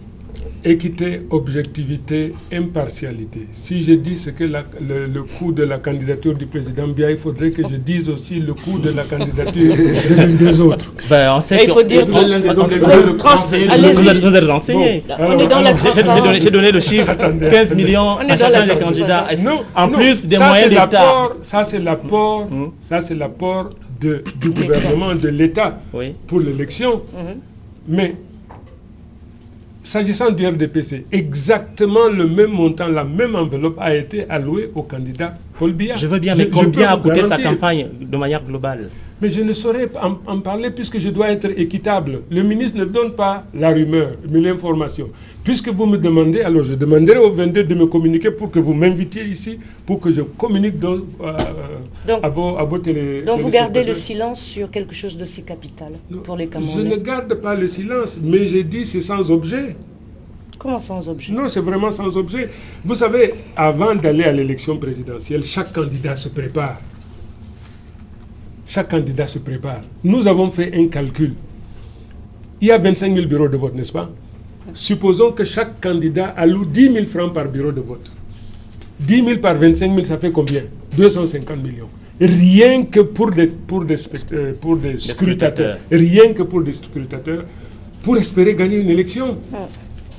Speaker 2: Équité, objectivité, impartialité. Si je dis ce que le coût de la candidature du président Biya, il faudrait que je dise aussi le coût de la candidature des autres.
Speaker 1: Ben, on sait
Speaker 3: il faut dire...
Speaker 1: Vous êtes renseigné.
Speaker 3: On est dans la transparence.
Speaker 1: J'ai donné le chiffre, 15 millions à chacun des candidats. En plus des moyens d'État.
Speaker 2: Ça, c'est l'apport du gouvernement, de l'État pour l'élection. Mais s'agissant du RDPC, exactement le même montant, la même enveloppe a été allouée au candidat Paul Biya.
Speaker 1: Je veux bien, mais combien a coûté sa campagne de manière globale?
Speaker 2: Mais je ne saurais en parler puisque je dois être équitable. Le ministre ne donne pas la rumeur, mais l'information. Puisque vous me demandez, alors je demanderai au 22 de me communiquer pour que vous m'invitiez ici, pour que je communique à vos télé.
Speaker 3: Donc vous gardez le silence sur quelque chose d'aussi capital pour les Camerounais?
Speaker 2: Je ne garde pas le silence, mais j'ai dit c'est sans objet.
Speaker 3: Comment sans objet?
Speaker 2: Non, c'est vraiment sans objet. Vous savez, avant d'aller à l'élection présidentielle, chaque candidat se prépare. Chaque candidat se prépare. Nous avons fait un calcul. Il y a 25 000 bureaux de vote, n'est-ce pas? Supposons que chaque candidat alloue 10 000 francs par bureau de vote. 10 000 par 25 000, ça fait combien? 250 millions. Rien que pour des scrutateurs. Rien que pour des scrutateurs, pour espérer gagner une élection.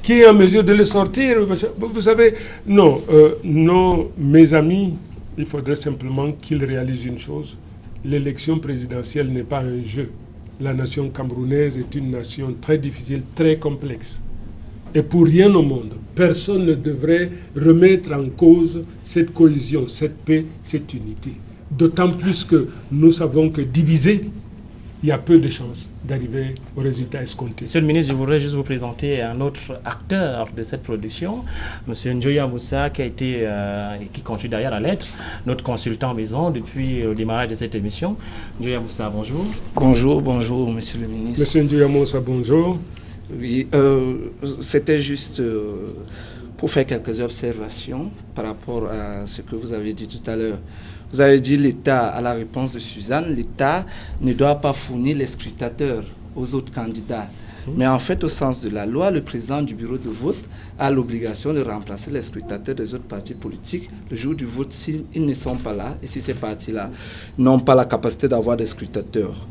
Speaker 2: Qui est en mesure de le sortir? Vous savez, non, mes amis, il faudrait simplement qu'ils réalisent une chose. L'élection présidentielle n'est pas un jeu. La nation camerounaise est une nation très difficile, très complexe. Et pour rien au monde, personne ne devrait remettre en cause cette cohésion, cette paix, cette unité. D'autant plus que nous savons que diviser, il y a peu de chances d'arriver au résultat escompté.
Speaker 1: Monsieur le ministre, je voudrais juste vous présenter un autre acteur de cette production, Monsieur Njoya Moussa, qui conduit derrière la lettre, notre consultant maison depuis le démarrage de cette émission. Njoya Moussa, bonjour.
Speaker 6: Bonjour, monsieur le ministre.
Speaker 2: Monsieur Njoya Moussa, bonjour.
Speaker 6: Oui, c'était juste pour faire quelques observations par rapport à ce que vous avez dit tout à l'heure. Vous avez dit l'État, à la réponse de Suzanne, l'État ne doit pas fournir les scrutateurs aux autres candidats. Mais en fait, au sens de la loi, le président du bureau de vote a l'obligation de remplacer les scrutateurs des autres partis politiques le jour du vote s'ils ne sont pas là et si ces partis-là n'ont pas la capacité d'avoir des scrutateurs.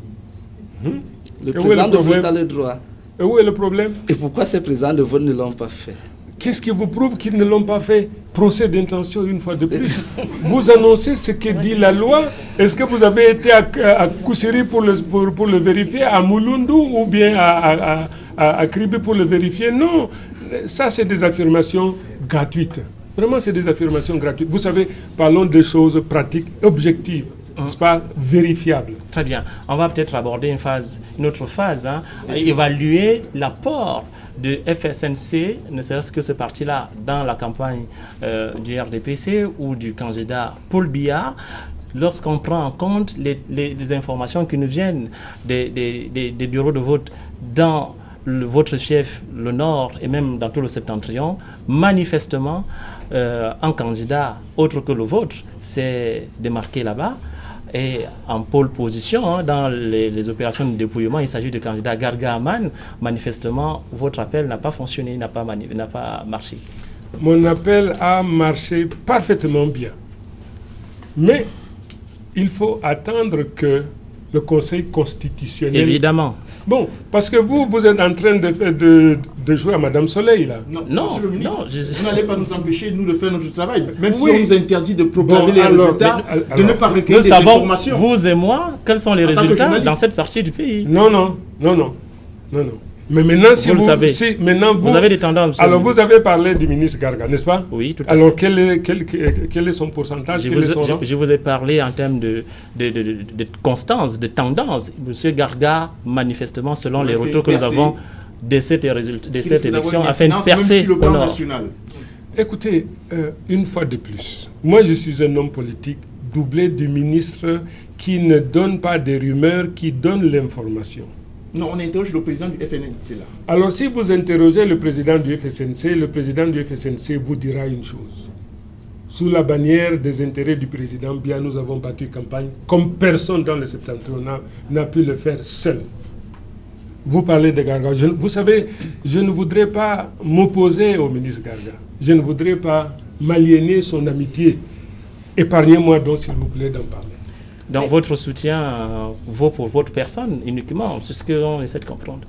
Speaker 6: Le président de vote a le droit.
Speaker 2: Et où est le problème?
Speaker 6: Et pourquoi ces présidents de vote ne l'ont pas fait?
Speaker 2: Qu'est-ce qui vous prouve qu'ils ne l'ont pas fait? Procès d'intention une fois de plus. Vous annoncez ce que dit la loi. Est-ce que vous avez été à Koussiri pour le vérifier, à Mouloundou ou bien à Kribi pour le vérifier? Non, ça c'est des affirmations gratuites. Vraiment, c'est des affirmations gratuites. Vous savez, parlons de choses pratiques, objectives. N'est-ce pas, vérifiable.
Speaker 1: Très bien. On va peut-être aborder une autre phase, évaluer l'apport de FSNC, ne serait-ce que ce parti-là, dans la campagne du RDPC ou du candidat Paul Biya, lorsqu'on prend en compte les informations qui nous viennent des bureaux de vote dans votre chef, le Nord, et même dans tout le septentrion. Manifestement, un candidat autre que le vôtre s'est démarqué là-bas. Et en pole position, dans les opérations de dépouillement, il s'agit de candidat Garga Aman. Manifestement, votre appel n'a pas fonctionné, n'a pas marché.
Speaker 2: Mon appel a marché parfaitement bien. Mais il faut attendre que le Conseil constitutionnel...
Speaker 1: Évidemment.
Speaker 2: Bon, parce que vous êtes en train de jouer à Madame Soleil, là.
Speaker 4: Non, monsieur le ministre, vous n'allez pas nous empêcher, nous, de faire notre travail. Même si on nous interdit de proclamer les résultats, de ne pas recueillir des informations.
Speaker 1: Vous et moi, quels sont les résultats dans cette partie du pays?
Speaker 2: Non. Mais maintenant, si
Speaker 1: vous le savez.
Speaker 2: Vous
Speaker 1: avez des tendances.
Speaker 2: Alors, vous avez parlé du ministre Garga, n'est-ce pas?
Speaker 1: Oui, tout à fait.
Speaker 2: Alors, quel est son pourcentage?
Speaker 1: Je vous ai parlé en termes de constance, de tendance. Monsieur Garga, manifestement, selon les retours que nous avons de cette élection, a fait une percée au nord.
Speaker 4: National.
Speaker 2: Écoutez, une fois de plus, moi je suis un homme politique doublé du ministre qui ne donne pas des rumeurs, qui donne l'information.
Speaker 4: Non, on interroge le président du FNC là.
Speaker 2: Alors si vous interrogez le président du FSNC, le président du FSNC vous dira une chose. Sous la bannière des intérêts du président Biya, nous avons battu campagne comme personne dans le septentrion n'a pu le faire seul. Vous parlez de Garga. Vous savez, je ne voudrais pas m'opposer au ministre Garga. Je ne voudrais pas m'aliéner son amitié. Épargnez-moi donc, s'il vous plaît, d'en parler.
Speaker 1: Donc votre soutien vaut pour votre personne uniquement, c'est ce qu'on essaie de comprendre.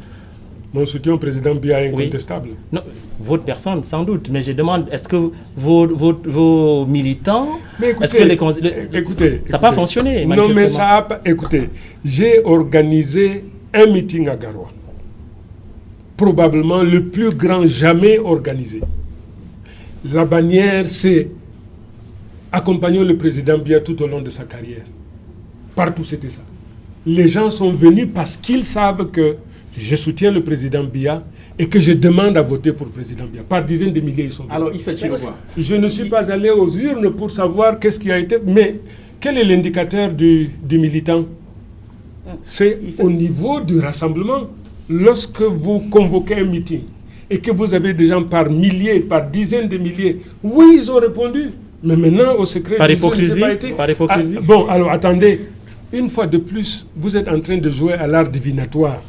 Speaker 2: Mon soutien au président Biya est incontestable.
Speaker 1: Oui. Non, votre personne, sans doute. Mais je demande, est-ce que vos militants...
Speaker 2: Mais écoutez,
Speaker 1: ça n'a pas fonctionné, manifestement.
Speaker 2: Non, mais ça a pas... Écoutez, j'ai organisé un meeting à Garoua. Probablement le plus grand jamais organisé. La bannière, c'est accompagner le président Biya tout au long de sa carrière. Partout, c'était ça. Les gens sont venus parce qu'ils savent que je soutiens le président Biya et que je demande à voter pour le président Biya. Par dizaines de milliers, ils sont venus.
Speaker 4: Alors, il s'agit de quoi?
Speaker 2: Je ne suis pas allé aux urnes pour savoir qu'est-ce qui a été... Mais quel est l'indicateur du militant? C'est au niveau du rassemblement. Lorsque vous convoquez un meeting et que vous avez des gens par milliers, par dizaines de milliers, oui, ils ont répondu. Mais maintenant, au secret...
Speaker 1: Par hypocrisie, par hypocrisie.
Speaker 2: Bon, alors attendez. Une fois de plus, vous êtes en train de jouer à l'art divinatoire.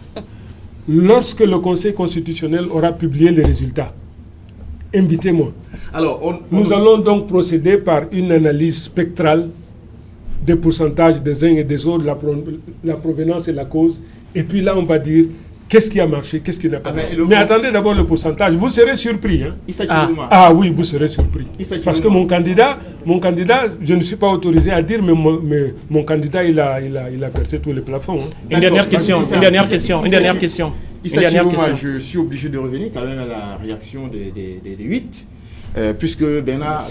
Speaker 2: Lorsque le Conseil constitutionnel aura publié les résultats, invitez-moi.
Speaker 4: Alors,
Speaker 2: nous allons donc procéder par une analyse spectrale des pourcentages des uns et des autres, la provenance et la cause. Et puis là, on va dire qu'est-ce qui a marché, qu'est-ce qui n'a pas marché. Mais attendez d'abord le pourcentage. Vous serez surpris. Hein? Oui, vous serez surpris. Parce que mon candidat, je ne suis pas autorisé à dire, mais mon candidat, il a percé tous les plafonds. Hein.
Speaker 1: Une dernière question.
Speaker 4: Je suis obligé de revenir quand même à la réaction des 8, puisque Bernard...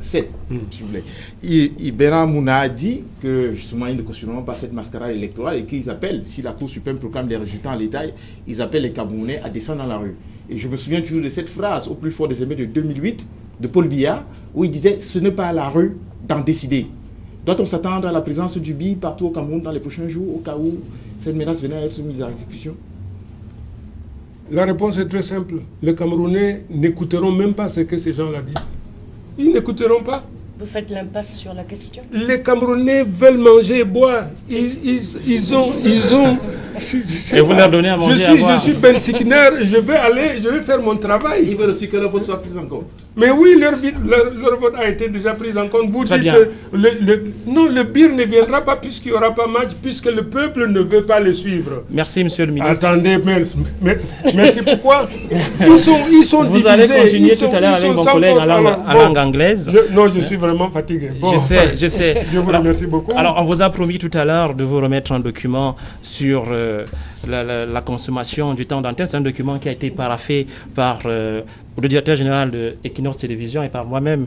Speaker 2: 7,
Speaker 4: s'il vous plaît. Bernard Mouna a dit que justement ils ne cautionneront pas cette mascarade électorale et qu'ils appellent, si la Cour suprême proclame des résultats en l'état, ils appellent les Camerounais à descendre dans la rue. Et je me souviens toujours de cette phrase au plus fort des émeutes de 2008 de Paul Biya où il disait ce n'est pas à la rue d'en décider. Doit-on s'attendre à la présence du BI partout au Cameroun dans les prochains jours au cas où cette menace venait à être mise à exécution?
Speaker 2: La réponse est très simple. Les Camerounais n'écouteront même pas ce que ces gens-là disent. Ils n'écouteront pas.
Speaker 3: Vous faites l'impasse sur la question.
Speaker 2: Les Camerounais veulent manger et boire. Ils ont...
Speaker 1: Et vous leur donnez à manger et à boire.
Speaker 2: Je suis Ben Sikiner, je vais faire mon travail.
Speaker 4: Ils veulent aussi que leur vote soit pris en compte.
Speaker 2: Mais oui, leur vote a été déjà pris en compte. Vous dites, non, le BIR ne viendra pas puisqu'il n'y aura pas match, puisque le peuple ne veut pas le suivre.
Speaker 1: Merci, monsieur le ministre.
Speaker 2: Attendez, merci pourquoi ils sont
Speaker 1: vous allez continuer tout à l'heure avec mon collègue en langue anglaise.
Speaker 2: Non, je suis vraiment fatigué. Bon.
Speaker 1: Je sais.
Speaker 2: Je vous remercie beaucoup.
Speaker 1: Alors, on vous a promis tout à l'heure de vous remettre un document sur la consommation du temps d'antenne. C'est un document qui a été paraphé par le directeur général de Equinox Télévision et par moi-même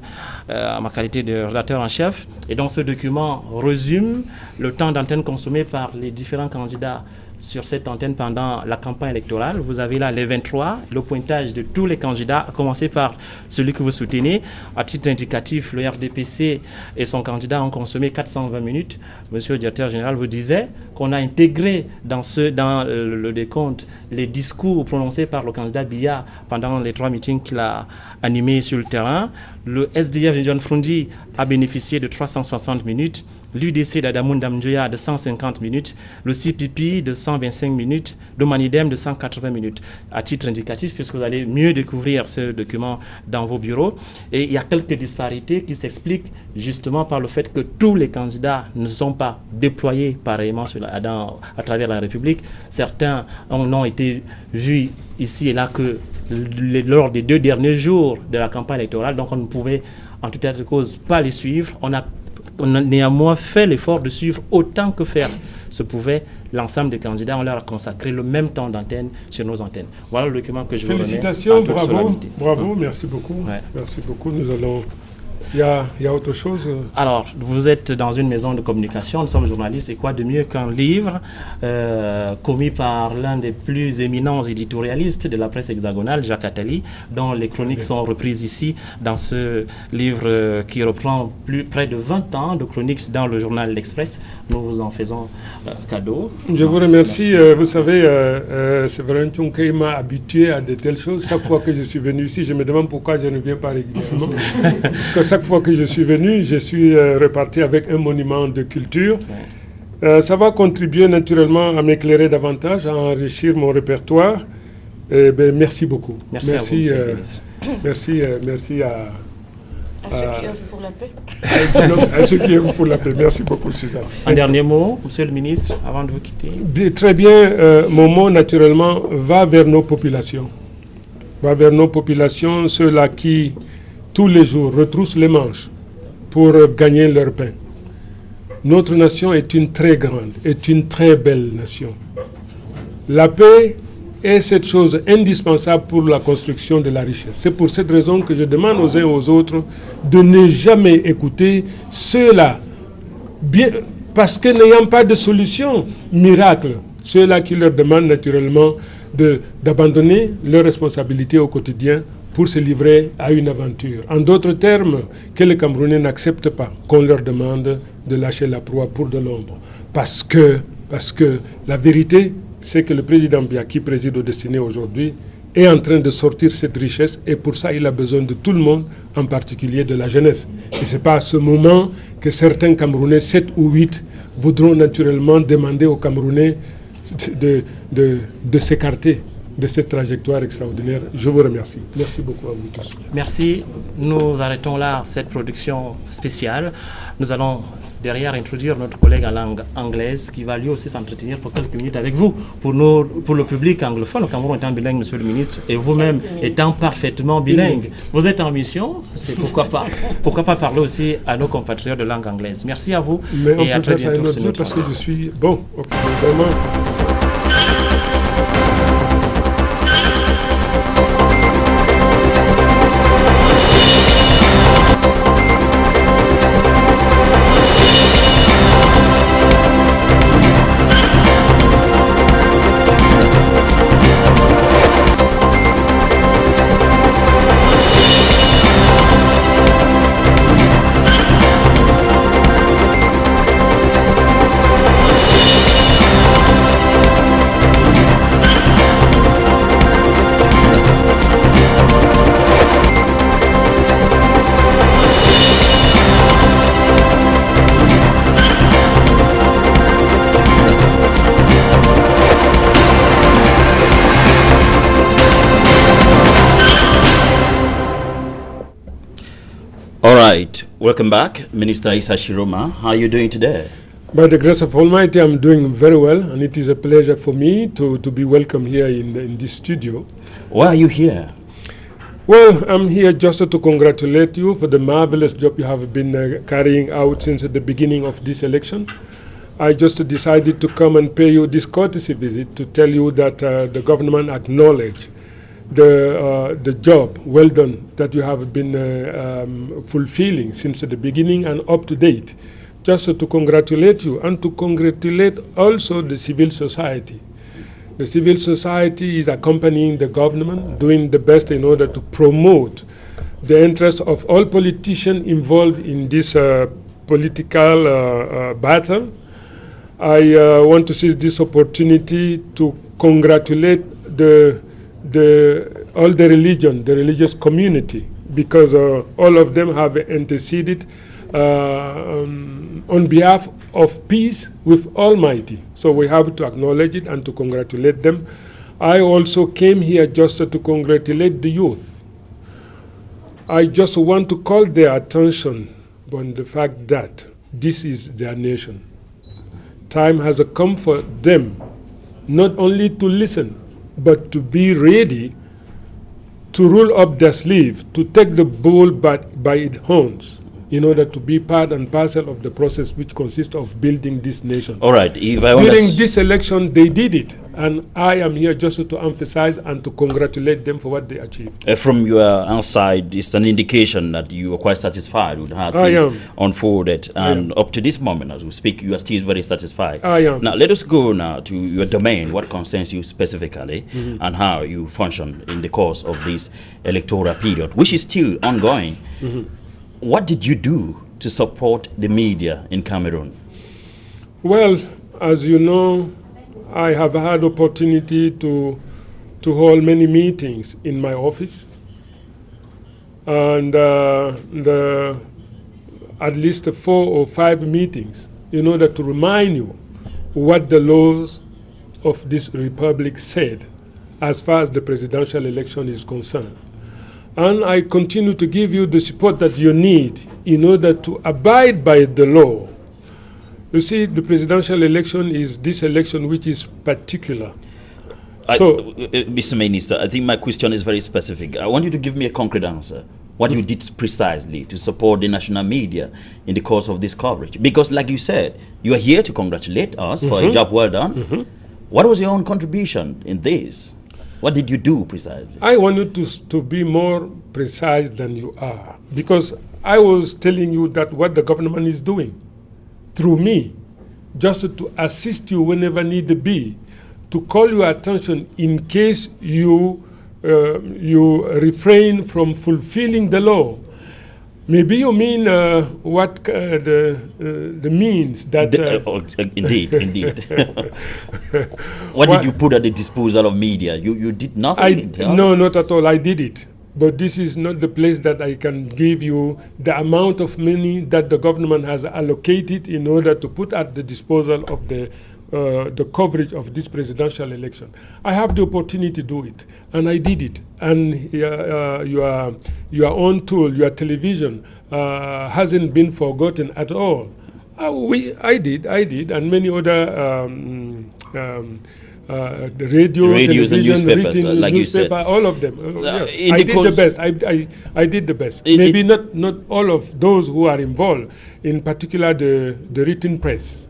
Speaker 1: en ma qualité de rédacteur en chef. Et donc, ce document résume le temps d'antenne consommé par les différents candidats sur cette antenne pendant la campagne électorale. Vous avez là les 23, le pointage de tous les candidats, à commencer par celui que vous soutenez. À titre indicatif, le RDPC et son candidat ont consommé 420 minutes. Monsieur le directeur général vous disait qu'on a intégré dans le décompte les discours prononcés par le candidat Biya pendant les 3 meetings qu'il a animés sur le terrain. Le SDF de John Frundi a bénéficié de 360 minutes, l'UDC d'Adamou Ndamjoya de 150 minutes, le CPP de 125 minutes, le Manidem de 180 minutes. À titre indicatif, puisque vous allez mieux découvrir ce document dans vos bureaux. Et il y a quelques disparités qui s'expliquent justement par le fait que tous les candidats ne sont pas déployés pareillement à travers la République. Certains ont été vus ici et là que lors des 2 derniers jours de la campagne électorale, donc on ne pouvait en tout état de cause pas les suivre. On a néanmoins fait l'effort de suivre autant que faire se pouvait, l'ensemble des candidats, on leur a consacré le même temps d'antenne sur nos antennes. Voilà le document que je vous remets.
Speaker 2: Félicitations, bravo,
Speaker 1: solennité.
Speaker 2: bravo, merci beaucoup.
Speaker 1: Ouais.
Speaker 2: Merci beaucoup. Nous allons... Il y a autre chose
Speaker 1: Alors, vous êtes dans une maison de communication, nous sommes journalistes, et quoi de mieux qu'un livre commis par l'un des plus éminents éditorialistes de la presse hexagonale, Jacques Attali, dont les chroniques sont reprises ici dans ce livre qui reprend près de 20 ans de chroniques dans le journal L'Express. Nous vous en faisons cadeau.
Speaker 2: Je vous remercie. Vous savez, Séverin Tchounkei m'a habitué à de telles choses. Chaque fois que je suis venu ici, je me demande pourquoi je ne viens pas régulièrement. Parce que chaque fois que je suis venu, je suis reparti avec un monument de culture. Ça va contribuer naturellement à m'éclairer davantage, à enrichir mon répertoire. Merci beaucoup.
Speaker 1: Merci à vous, monsieur le ministre.
Speaker 2: Merci à
Speaker 3: ceux qui œuvrent pour la paix.
Speaker 2: À ceux qui œuvrent pour la paix. Merci beaucoup, Suzanne.
Speaker 1: Un dernier mot, monsieur le ministre, avant de vous quitter.
Speaker 2: Très bien. Mon mot, naturellement, va vers nos populations. Va vers nos populations, ceux-là qui, tous les jours, retroussent les manches pour gagner leur pain. Notre nation est une très grande, est une très belle nation. La paix est cette chose indispensable pour la construction de la richesse. C'est pour cette raison que je demande aux uns et aux autres de ne jamais écouter ceux-là, parce que n'ayant pas de solution miracle, ceux-là qui leur demandent naturellement d'abandonner leurs responsabilités au quotidien pour se livrer à une aventure. En d'autres termes, que les Camerounais n'acceptent pas qu'on leur demande de lâcher la proie pour de l'ombre. Parce que la vérité, c'est que le président Biya, qui préside aux destinées aujourd'hui, est en train de sortir cette richesse, et pour ça, il a besoin de tout le monde, en particulier de la jeunesse. Et ce n'est pas à ce moment que certains Camerounais, 7 ou 8, voudront naturellement demander aux Camerounais de s'écarter de cette trajectoire extraordinaire. Je vous remercie. Merci beaucoup à vous tous.
Speaker 1: Merci. Nous arrêtons là cette production spéciale. Nous allons derrière introduire notre collègue en langue anglaise qui va lui aussi s'entretenir pour quelques minutes avec vous. Pour le public anglophone, le Cameroun étant bilingue, monsieur le ministre, et vous-même étant parfaitement bilingue, vous êtes en mission, c'est pourquoi pas parler aussi à nos compatriotes de langue anglaise. Merci à vous.
Speaker 2: Mais
Speaker 1: et
Speaker 2: on
Speaker 1: à
Speaker 2: peut
Speaker 1: très
Speaker 2: faire ça
Speaker 1: bientôt
Speaker 2: un autre
Speaker 1: sur notre
Speaker 2: parce que
Speaker 1: forum.
Speaker 2: je suis... Bon, ok, vraiment...
Speaker 7: All right, welcome back, Minister Issa Shiroma. How are you doing today?
Speaker 2: By the grace of Almighty, I'm doing very well, and it is a pleasure for me to be welcome here in this studio.
Speaker 7: Why are you here?
Speaker 2: Well, I'm here just to congratulate you for the marvelous job you have been carrying out since the beginning of this election. I just decided to come and pay you this courtesy visit to tell you that the government acknowledge the job well done that you have been fulfilling since the beginning and up to date. Just to congratulate you and to congratulate also the civil society. The civil society is accompanying the government, doing the best in order to promote the interest of all politicians involved in this political battle. I want to seize this opportunity to congratulate all the religious community, because all of them have interceded on behalf of peace with Almighty. So we have to acknowledge it and to congratulate them. I also came here just to congratulate the youth. I just want to call their attention on the fact that this is their nation. Time has come for them not only to listen, but to be ready to roll up their sleeve, to take the bull by its horns, in order to be part and parcel of the process which consists of building this nation.
Speaker 7: All right. If I
Speaker 2: During this election, they did it, and I am here just to emphasize and to congratulate them for what they achieved.
Speaker 7: From your side, it's an indication that you are quite satisfied with how
Speaker 2: I
Speaker 7: things
Speaker 2: am.
Speaker 7: unfolded, and up to this moment, as we speak, you are still very satisfied.
Speaker 2: I am.
Speaker 7: Now, let us go now to your domain, what concerns you specifically, and how you function in the course of this electoral period, which is still ongoing. What did you do to support the media in Cameroon?
Speaker 2: Well, as you know, I have had opportunity to hold many meetings in my office, and at least 4 or 5 meetings in order to remind you what the laws of this republic said as far as the presidential election is concerned. And I continue to give you the support that you need in order to abide by the law. You see, the presidential election is this election which is particular.
Speaker 7: Mr. Minister, I think my question is very specific. I want you to give me a concrete answer. What you did precisely to support the national media in the course of this coverage. Because like you said, you are here to congratulate us for a job well done. What was your own contribution in this? What did you do precisely?
Speaker 2: I wanted to be more precise than you are, because I was telling you that what the government is doing through me, just to assist you whenever need be, to call your attention in case you refrain from fulfilling the law. Maybe you mean what the means that...
Speaker 7: indeed. What did you put at the disposal of media? You did nothing?
Speaker 2: No, not at all. I did it. But this is not the place that I can give you the amount of money that the government has allocated in order to put at the disposal of the coverage of this presidential election. I have the opportunity to do it, and I did it. And your own tool, your television, hasn't been forgotten at all. I did, and many other the radio,
Speaker 7: radios and newspapers,
Speaker 2: written,
Speaker 7: like
Speaker 2: newspaper,
Speaker 7: you said.
Speaker 2: all of them. I did the best. I did the best. Maybe not all of those who are involved, in particular the written press.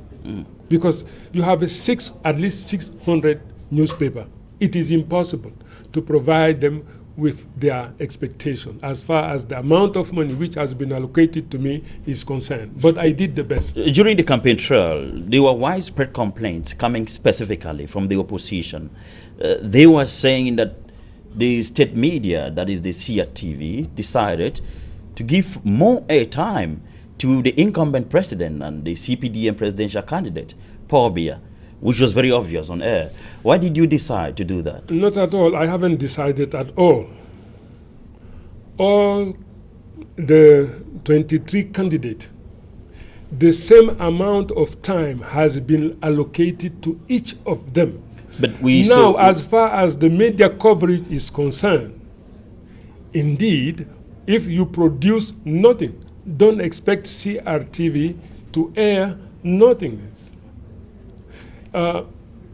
Speaker 2: Because you have at least 600 newspapers. It is impossible to provide them with their expectation as far as the amount of money which has been allocated to me is concerned. But I did the best.
Speaker 7: During the campaign trail, there were widespread complaints coming specifically from the opposition. They were saying that the state media, that is the CRTV, decided to give more airtime to the incumbent president and the CPDM presidential candidate, Paul Biya, which was very obvious on air. Why did you decide to do that?
Speaker 2: Not at all. I haven't decided at all. All the 23 candidates, the same amount of time has been allocated to each of them.
Speaker 7: But
Speaker 2: as far as the media coverage is concerned, indeed, if you produce nothing, don't expect CRTV to air nothingness.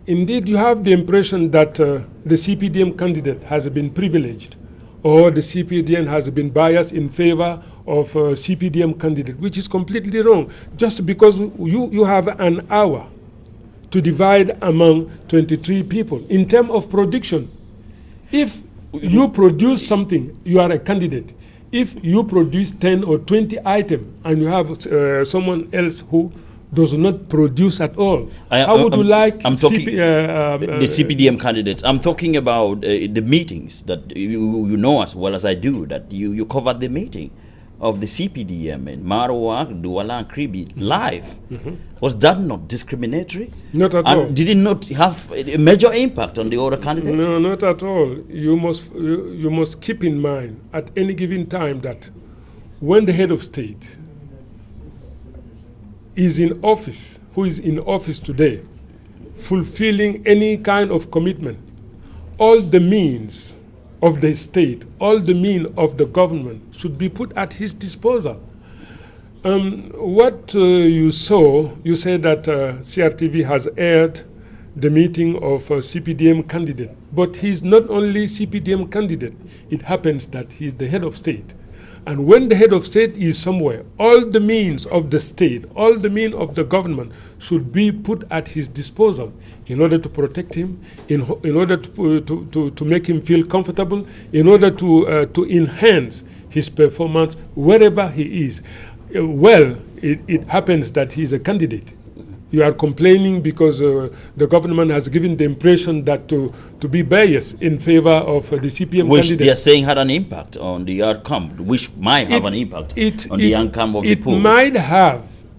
Speaker 2: Indeed, you have the impression that the CPDM candidate has been privileged, or the CPDM has been biased in favor of CPDM candidate, which is completely wrong. Just because you have an hour to divide among 23 people. In terms of production, if you produce something, you are a candidate. If you produce 10 or 20 items and you have someone else who does not produce at all, how would you like
Speaker 7: I'm talking the CPDM candidates? I'm talking about the meetings that you know as well as I do, that you covered the meeting of the CPDM in Maroa, Douala and Kribi live. Was that not discriminatory?
Speaker 2: Not at all.
Speaker 7: Did it not have a major impact on the other candidates?
Speaker 2: No, not at all. You must keep in mind at any given time that when the head of state is in office, who is in office today, fulfilling any kind of commitment, all the means of the state, all the means of the government should be put at his disposal. What you saw, you said that CRTV has aired the meeting of a CPDM candidate, but he's not only CPDM candidate. It happens that he's the head of state. And when the head of state is somewhere, all the means of the state, all the means of the government should be put at his disposal in order to protect him, in order to make him feel comfortable, in order to enhance his performance wherever he is. It happens that he is a candidate. You are complaining because the government has given the impression that to be biased in favor of the CPM
Speaker 7: which
Speaker 2: candidate.
Speaker 7: they are saying had an impact on the outcome, which might have an impact on the outcome of the polls.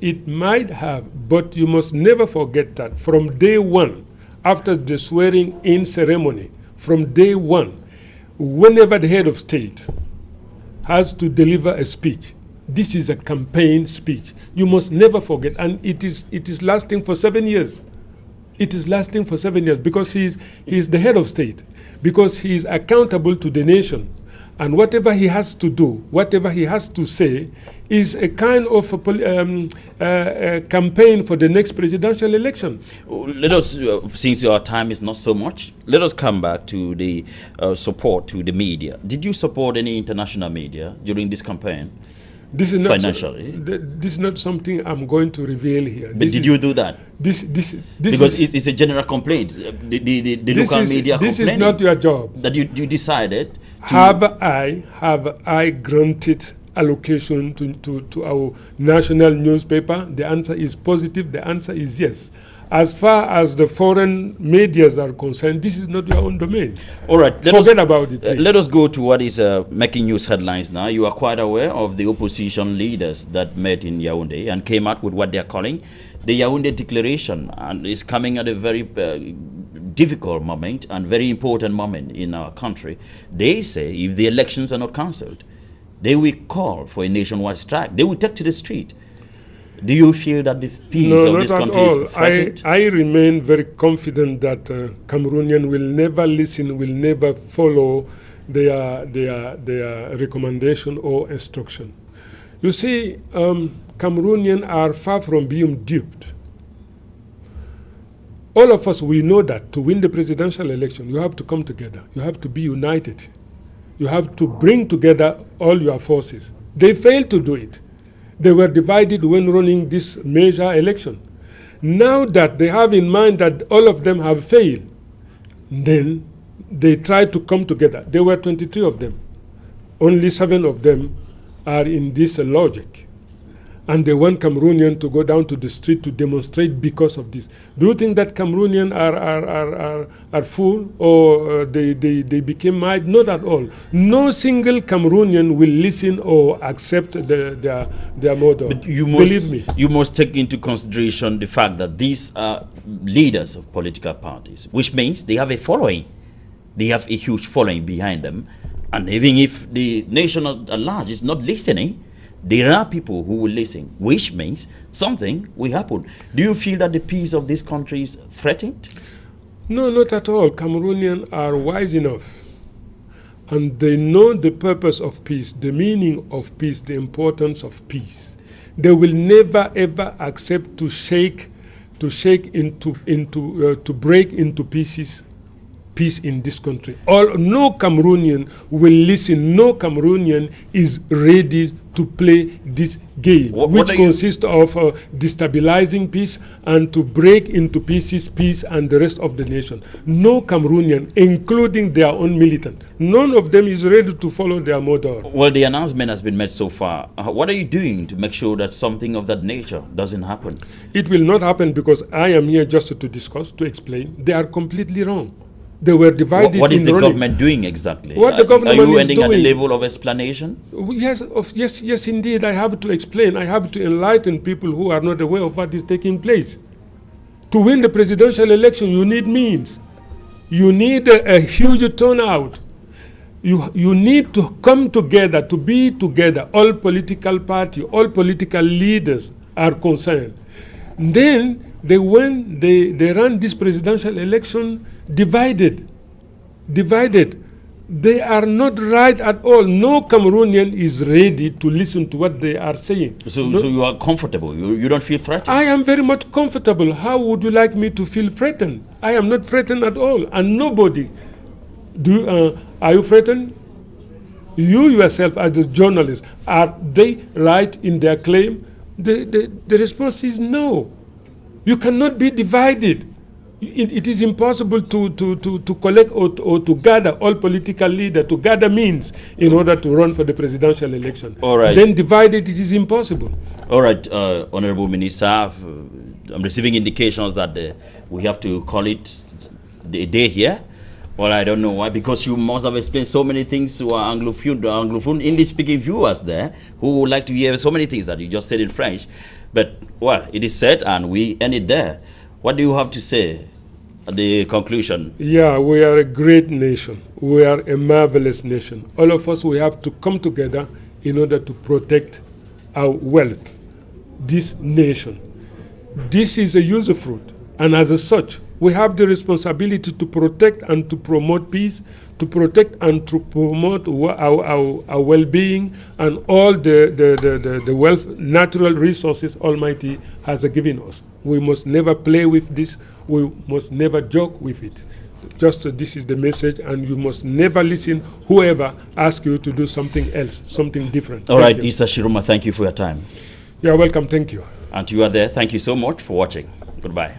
Speaker 2: It might have, but you must never forget that from day one, after the swearing-in ceremony, from day one, whenever the head of state has to deliver a speech, this is a campaign speech. You must never forget, and it is lasting for 7 years. It is lasting for 7 years because he is the head of state, because he is accountable to the nation, and whatever he has to do, whatever he has to say, is a kind of a campaign for the next presidential election.
Speaker 7: Let us, since our time is not so much, let us come back to the support to the media. Did you support any international media during this campaign?
Speaker 2: This is not
Speaker 7: financially.
Speaker 2: This is not something I'm going to reveal here.
Speaker 7: But did you do that?
Speaker 2: This
Speaker 7: because it's a general complaint. The local media
Speaker 2: this is not your job.
Speaker 7: That you decided to
Speaker 2: have I granted allocation to our national newspaper? The answer is positive. The answer is yes. As far as the foreign medias are concerned, this is not your own domain.
Speaker 7: All right.
Speaker 2: Forget about it, please.
Speaker 7: Let us go to what is making news headlines now. You are quite aware of the opposition leaders that met in Yaoundé and came out with what they are calling the Yaoundé Declaration, and it's coming at a very difficult moment and very important moment in our country. They say if the elections are not cancelled, they will call for a nationwide strike. They will take to the street. Do you feel that the peace of this country is threatened?
Speaker 2: I remain very confident that Cameroonians will never listen, will never follow their recommendation or instruction. You see, Cameroonians are far from being duped. All of us, we know that to win the presidential election, you have to come together. You have to be united. You have to bring together all your forces. They failed to do it. They were divided when running this major election. Now that they have in mind that all of them have failed, then they try to come together. There were 23 of them. Only 7 of them are in this logic. And they want Cameroonians to go down to the street to demonstrate because of this. Do you think that Cameroonians are fool or they became mad? Not at all. No single Cameroonian will listen or accept their motto.
Speaker 7: But
Speaker 2: believe me.
Speaker 7: You must take into consideration the fact that these are leaders of political parties, which means they have a following. They have a huge following behind them. And even if the nation at large is not listening, there are people who will listen, which means something will happen. Do you feel that the peace of this country is threatened?
Speaker 2: No, not at all. Cameroonians are wise enough, and they know the purpose of peace, the meaning of peace, the importance of peace. They will never ever accept to break into pieces peace in this country. No Cameroonian will listen. No Cameroonian is ready to play this game, which consists of destabilizing peace and to break into pieces peace and the rest of the nation. No Cameroonian, including their own militant, none of them is ready to follow their model.
Speaker 7: Well, the announcement has been made so far. What are you doing to make sure that something of that nature doesn't happen?
Speaker 2: It will not happen because I am here just to discuss, to explain. They are completely wrong. They were divided.
Speaker 7: What is the government doing exactly?
Speaker 2: What the government
Speaker 7: are you ending at the level of explanation?
Speaker 2: Yes, indeed. I have to explain. I have to enlighten people who are not aware of what is taking place. To win the presidential election, you need means. You need a huge turnout. You need to come together, to be together. All political parties, all political leaders are concerned. Then they ran this presidential election divided. They are not right at all. No Cameroonian is ready to listen to what they are saying.
Speaker 7: So you are comfortable? You don't feel threatened?
Speaker 2: I am very much comfortable. How would you like me to feel threatened? I am not threatened at all, and nobody. Are you threatened? You yourself, as a journalist, are they right in their claim? The response is no. You cannot be divided. It is impossible to collect or to gather all political leaders, to gather means in order to run for the presidential election.
Speaker 7: All right.
Speaker 2: Then divided, it is impossible.
Speaker 7: All right, Honorable Minister, I'm receiving indications that we have to call it a day here. Well, I don't know why, because you must have explained so many things to our Anglophone English-speaking viewers there who would like to hear so many things that you just said in French. But, well, it is said and we end it there. What do you have to say at the conclusion?
Speaker 2: Yeah, we are a great nation. We are a marvelous nation. All of us, we have to come together in order to protect our wealth, this nation. This is a usufruct, and as such, we have the responsibility to protect and to promote peace, to protect and to promote our well-being and all the wealth, natural resources Almighty has given us. We must never play with this. We must never joke with it. Just this is the message, and you must never listen whoever asks you to do something else, something different.
Speaker 7: All right, Issa Shiroma, thank you for your time.
Speaker 2: You're welcome. Thank you.
Speaker 7: And to you are there, thank you so much for watching. Goodbye.